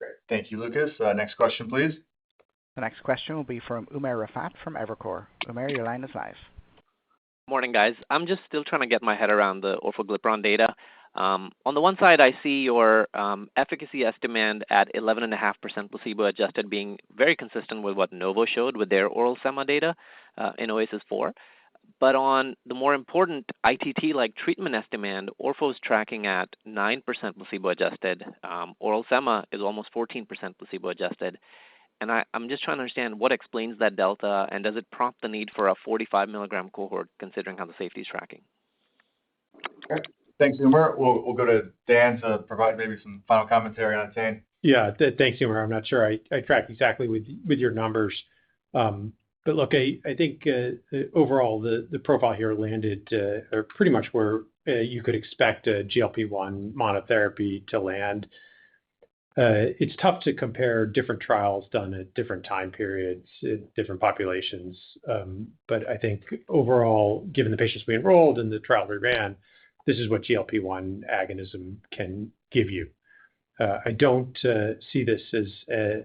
Great. Thank you, Lucas. Next question, please. The next question will be from Umer Raffat from Evercore. Umer, your line is live. Morning, guys. I'm just still trying to get my head around the orforglipron data. On the one side, I see your efficacy estimate at 11.5% placebo-adjusted being very consistent with what Novo showed with their oral sema data in OASIS 4. But on the more important ITT-like treatment estimate, Orpho is tracking at 9% placebo-adjusted. Oral sema is almost 14% placebo-adjusted. And I'm just trying to understand what explains that delta, and does it prompt the need for a 45 milligram cohort, considering how the safety is tracking? Okay. Thanks, Umar. We'll go to Dan to provide maybe some final commentary on ATTAIN. Yeah, thanks, Umar. I'm not sure I track exactly with your numbers. But look, I think overall the profile here landed pretty much where you could expect a GLP-1 monotherapy to land. It's tough to compare different trials done at different time periods, different populations. But I think overall, given the patients we enrolled and the trial we ran, this is what GLP-1 agonism can give you. I don't see this as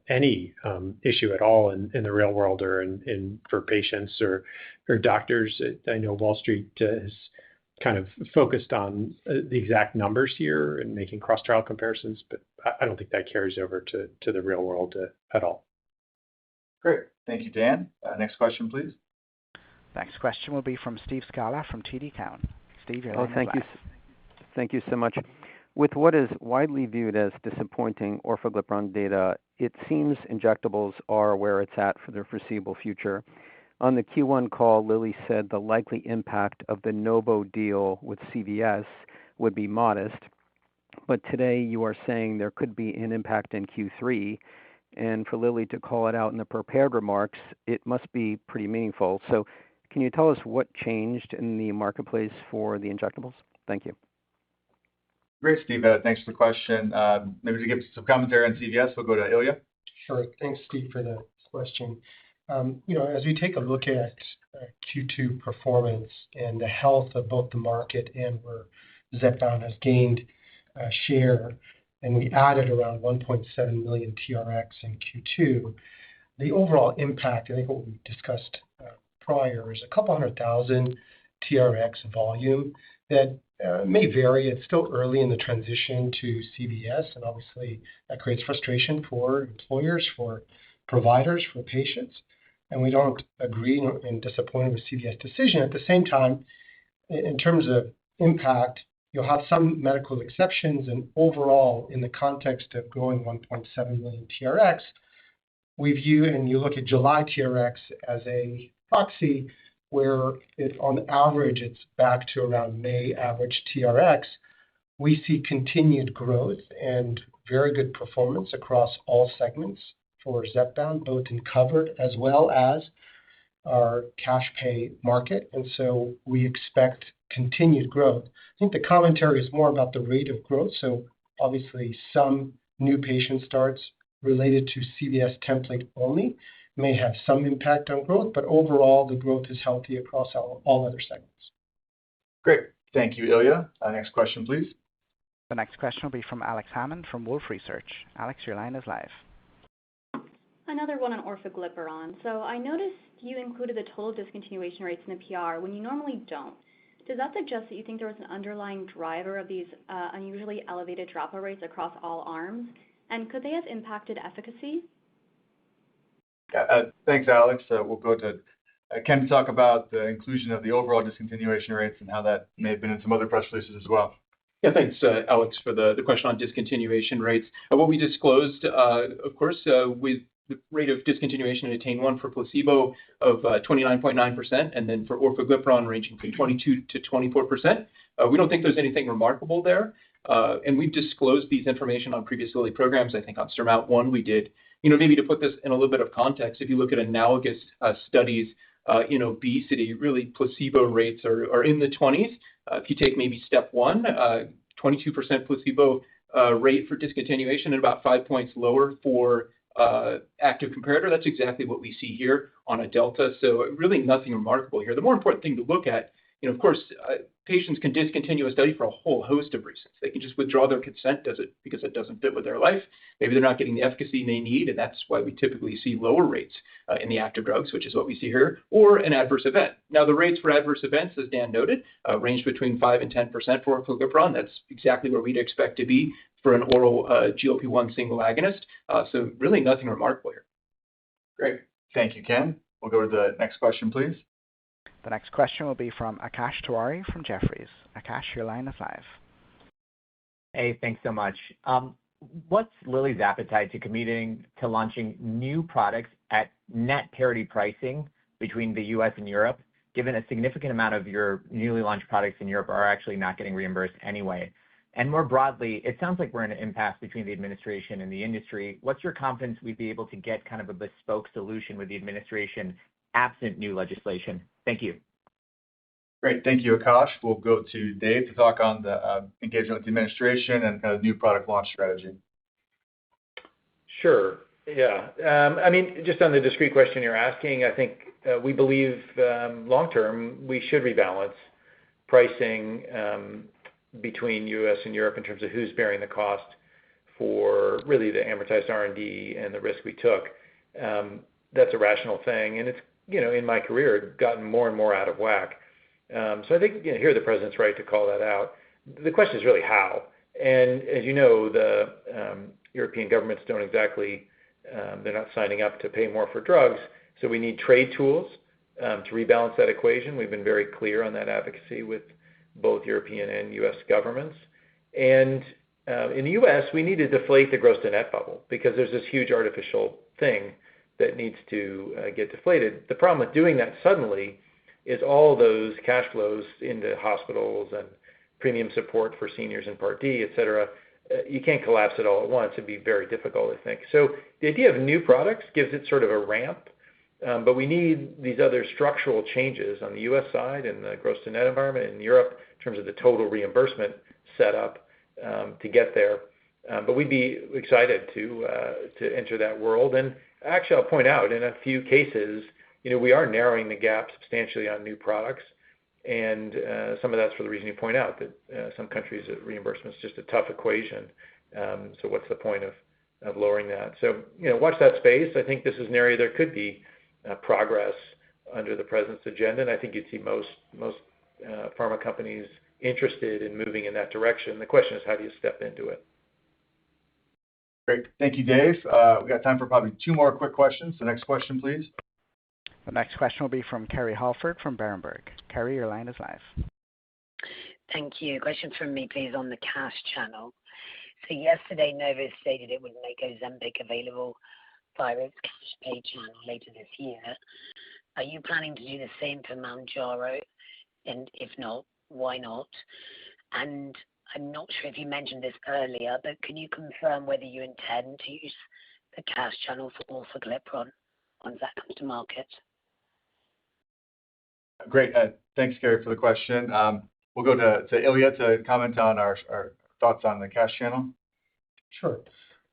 any issue at all in the real world or for patients or doctors. I know Wall Street has kind of focused on the exact numbers here and making cross-trial comparisons, but I don't think that carries over to the real world at all. Great. Thank you, Dan. Next question, please. Next question will be from Steve Scala from TD Cowen. Steve, your line is live. Thank you so much. With what is widely viewed as disappointing orforglipron data, it seems injectables are where it's at for the foreseeable future. On the Q1 call, Lilly said the likely impact of the Novo deal with CVS would be modest, but today you are saying there could be an impact in Q3, and for Lilly to call it out in the prepared remarks, it must be pretty meaningful. So can you tell us what changed in the marketplace for the injectables? Thank you. Great, Steve. Thanks for the question. Maybe to give some commentary on CVS, we'll go to Ilya. Sure. Thanks, Steve, for the question. As we take a look at Q2 performance and the health of both the market and where Zepbound has gained share, and we added around 1.7 million TRX in Q2, the overall impact, I think what we discussed prior, is a couple 100,000 TRX volume that may vary. It's still early in the transition to CVS, and obviously that creates frustration for employers, for providers, for patients. And we don't agree and disappointed with CVS decision. At the same time, in terms of impact, you'll have some medical exceptions, and overall, in the context of growing 1.7 million TRX, we view, and you look at July TRX as a proxy where on average it's back to around May average TRX. We see continued growth and very good performance across all segments for Zepbound, both in covered as well as our cash pay market. And so we expect continued growth. I think the commentary is more about the rate of growth. So obviously some new patient starts related to CVS template only may have some impact on growth, but overall the growth is healthy across all other segments. Great. Thank you, Ilya. Next question, please. The next question will be from Alex Hammond from Wolfe Research. Alex, your line is live. Another one on orforglipron. So I noticed you included the total discontinuation rates in the PR when you normally don't. Does that suggest that you think there was an underlying driver of these unusually elevated dropout rates across all arms? And could they have impacted efficacy? Thanks, Alex. We'll go to Ken to talk about the inclusion of the overall discontinuation rates and how that may have been in some other press releases as well. Yeah, thanks, Alex, for the question on discontinuation rates. What we disclosed, of course, with the rate of discontinuation in ATTAIN-1 for placebo of 29.9%, and then for orforglipron ranging from 22 to 24%. We don't think there's anything remarkable there. And we've disclosed these information on previous Lilly programs. I think on SURMOUNT-1 we did. Maybe to put this in a little bit of context, if you look at analogous studies in obesity, really placebo rates are in the 20s. If you take maybe step one, 22% placebo rate for discontinuation and about 5 points lower for active comparator. That's exactly what we see here on a delta. So really nothing remarkable here. The more important thing to look at Of course, patients can discontinue a study for a whole host of reasons. They can just withdraw their consent because it doesn't fit with their life. Maybe they're not getting the efficacy they need, and that's why we typically see lower rates in the active drugs, which is what we see here, or an adverse event. Now, the rates for adverse events, as Dan noted, range between 5 and 10% for orforglipron. That's exactly where we'd expect to be for an oral GLP-1 single agonist. So really nothing remarkable here. Great. Thank you, Ken. We'll go to the next question, please. The next question will be from Akash Tewari from Jefferies. Akash, your line is live. Hey, thanks so much. What's Lilly's appetite to committing to launching new products at net parity pricing between the U.S. and Europe, given a significant amount of your newly launched products in Europe are actually not getting reimbursed anyway? And more broadly, it sounds like we're in an impasse between the administration and the industry. What's your confidence we'd be able to get kind of a bespoke solution with the administration absent new legislation? Thank you. Great. Thank you, Akash. We'll go to Dave to talk on the engagement with the administration and kind of new product launch strategy. Sure. Yeah. I mean, just on the discrete question you're asking, I think we believe long-term we should rebalance pricing between U.S. and Europe in terms of who's bearing the cost for really the amortized R&D and the risk we took. That's a rational thing. And it's, in my career, gotten more and more out of whack. So I think here the president's right to call that out. The question is really how. And as you know, the European governments don't exactly, they're not signing up to pay more for drugs. So we need trade tools to rebalance that equation. We've been very clear on that advocacy with both European and U.S. governments. And in the U.S., we need to deflate the gross to net bubble because there's this huge artificial thing that needs to get deflated. The problem with doing that suddenly is all those cash flows into hospitals and premium support for seniors in Part D, et cetera. You can't collapse it all at once. It'd be very difficult, I think. So the idea of new products gives it sort of a ramp, but we need these other structural changes on the U.S. side and the gross to net environment in Europe in terms of the total reimbursement setup to get there. But we'd be excited to enter that world. And actually, I'll point out in a few cases, we are narrowing the gap substantially on new products. And some of that's for the reason you point out, that some countries' reimbursement is just a tough equation. So what's the point of lowering that? So, watch that space. I think this is an area there could be progress under the president's agenda. And I think you'd see most pharma companies interested in moving in that direction. The question is, how do you step into it? Great. Thank you, Dave. We got time for probably two more quick questions. The next question, please. The next question will be from Kerry Halford from Berenberg. Kerry, your line is live. Thank you. Question from me, please, on the cash channel. So yesterday, Novo stated it would make Ozempic available via its cash pay channel later this year. Are you planning to do the same for Mounjaro? And if not, why not? And I'm not sure if you mentioned this earlier, but can you confirm whether you intend to use the cash channel for orforglipron once that comes to market? Great. Thanks, Kerry, for the question. We'll go to Ilya to comment on our thoughts on the cash channel. Sure.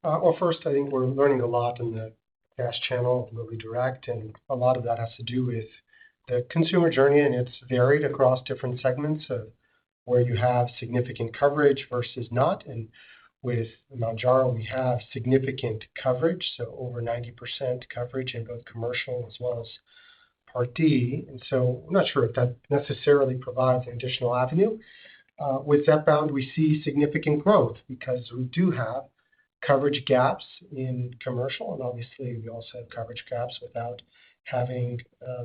Well, first, I think we're learning a lot in the cash channel, Lilly Direct, and a lot of that has to do with the consumer journey, and it's varied across different segments of where you have significant coverage versus not. And with Mounjaro, we have significant coverage, so over 90% coverage in both commercial as well as Part D. And so I'm not sure if that necessarily provides an additional avenue. With Zepbound, we see significant growth because we do have coverage gaps in commercial, and obviously we also have coverage gaps without having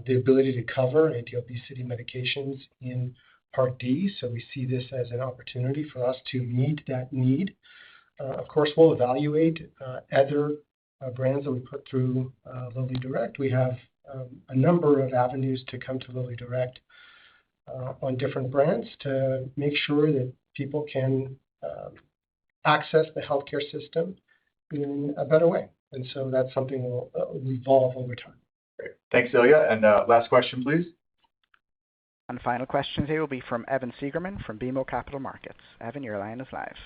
the ability to cover anti-obesity medications in Part D. So we see this as an opportunity for us to meet that need. Of course, we'll evaluate other brands that we put through Lilly Direct. We have a number of avenues to come to Lilly Direct on different brands to make sure that people can access the healthcare system in a better way. And so that's something will evolve over time. Great. Thanks, Ilya. And last question, please. And final question here will be from Evan Seigerman from BMO Capital Markets. Evan, your line is live.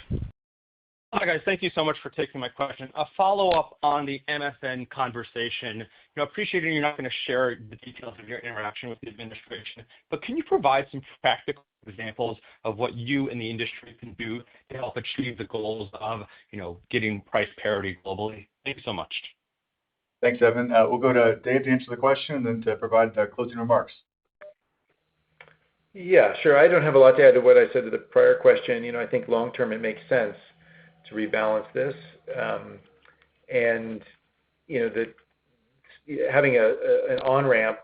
Hi, guys. Thank you so much for taking my question. A follow-up on the MFN conversation. Appreciating you're not going to share the details of your interaction with the administration, but can you provide some practical examples of what you and the industry can do to help achieve the goals of, getting price parity globally? Thank you so much. Thanks, Evan. We'll go to Dave to answer the question and then to provide the closing remarks. Yeah, sure. I don't have a lot to add to what I said to the prior question. I think long term it makes sense to rebalance this. And, that having an on-ramp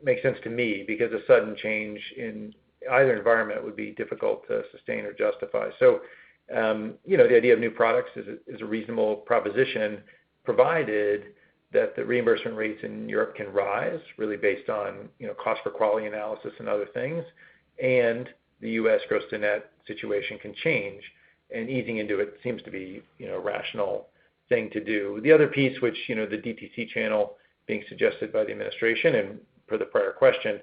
makes sense to me because a sudden change in either environment would be difficult to sustain or justify. So, the idea of new products is a reasonable proposition, provided that the reimbursement rates in Europe can rise, really based on, cost for quality analysis and other things, and the U.S. gross to net situation can change, and easing into it seems to be, a rational thing to do. The other piece, which, the DTC channel being suggested by the administration and per the prior question,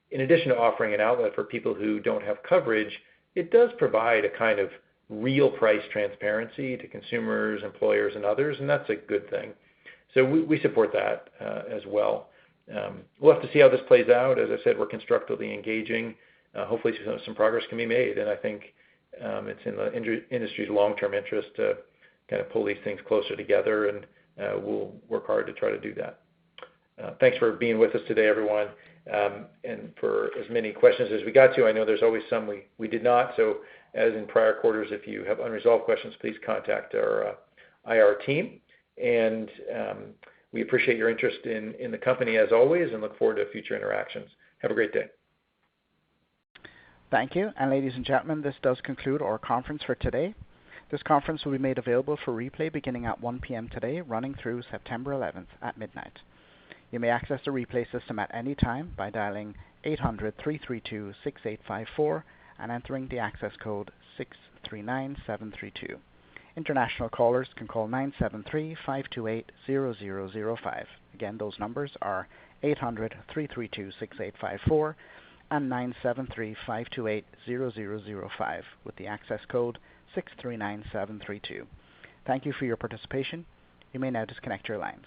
in addition to offering an outlet for people who don't have coverage, it does provide a kind of real price transparency to consumers, employers, and others, and that's a good thing. So we support that as well. We'll have to see how this plays out. As I said, we're constructively engaging. Hopefully some progress can be made, and I think it's in the industry's long-term interest to kind of pull these things closer together, and we'll work hard to try to do that. Thanks for being with us today, everyone, and for as many questions as we got to. I know there's always some we did not, so as in prior quarters, if you have unresolved questions, please contact our IR team. And we appreciate your interest in the company as always and look forward to future interactions. Have a great day. Thank you. And ladies and gentlemen, this does conclude our conference for today. This conference will be made available for replay beginning at 1 p.m. today, running through September 11th at midnight. You may access the replay system at any time by dialing 800-332-6854 and entering the access code 639732. International callers can call 973-528-0005. Again, those numbers are 800-332-6854 and 973-528-0005 with the access code 639732. Thank you for your participation. You may now disconnect your lines.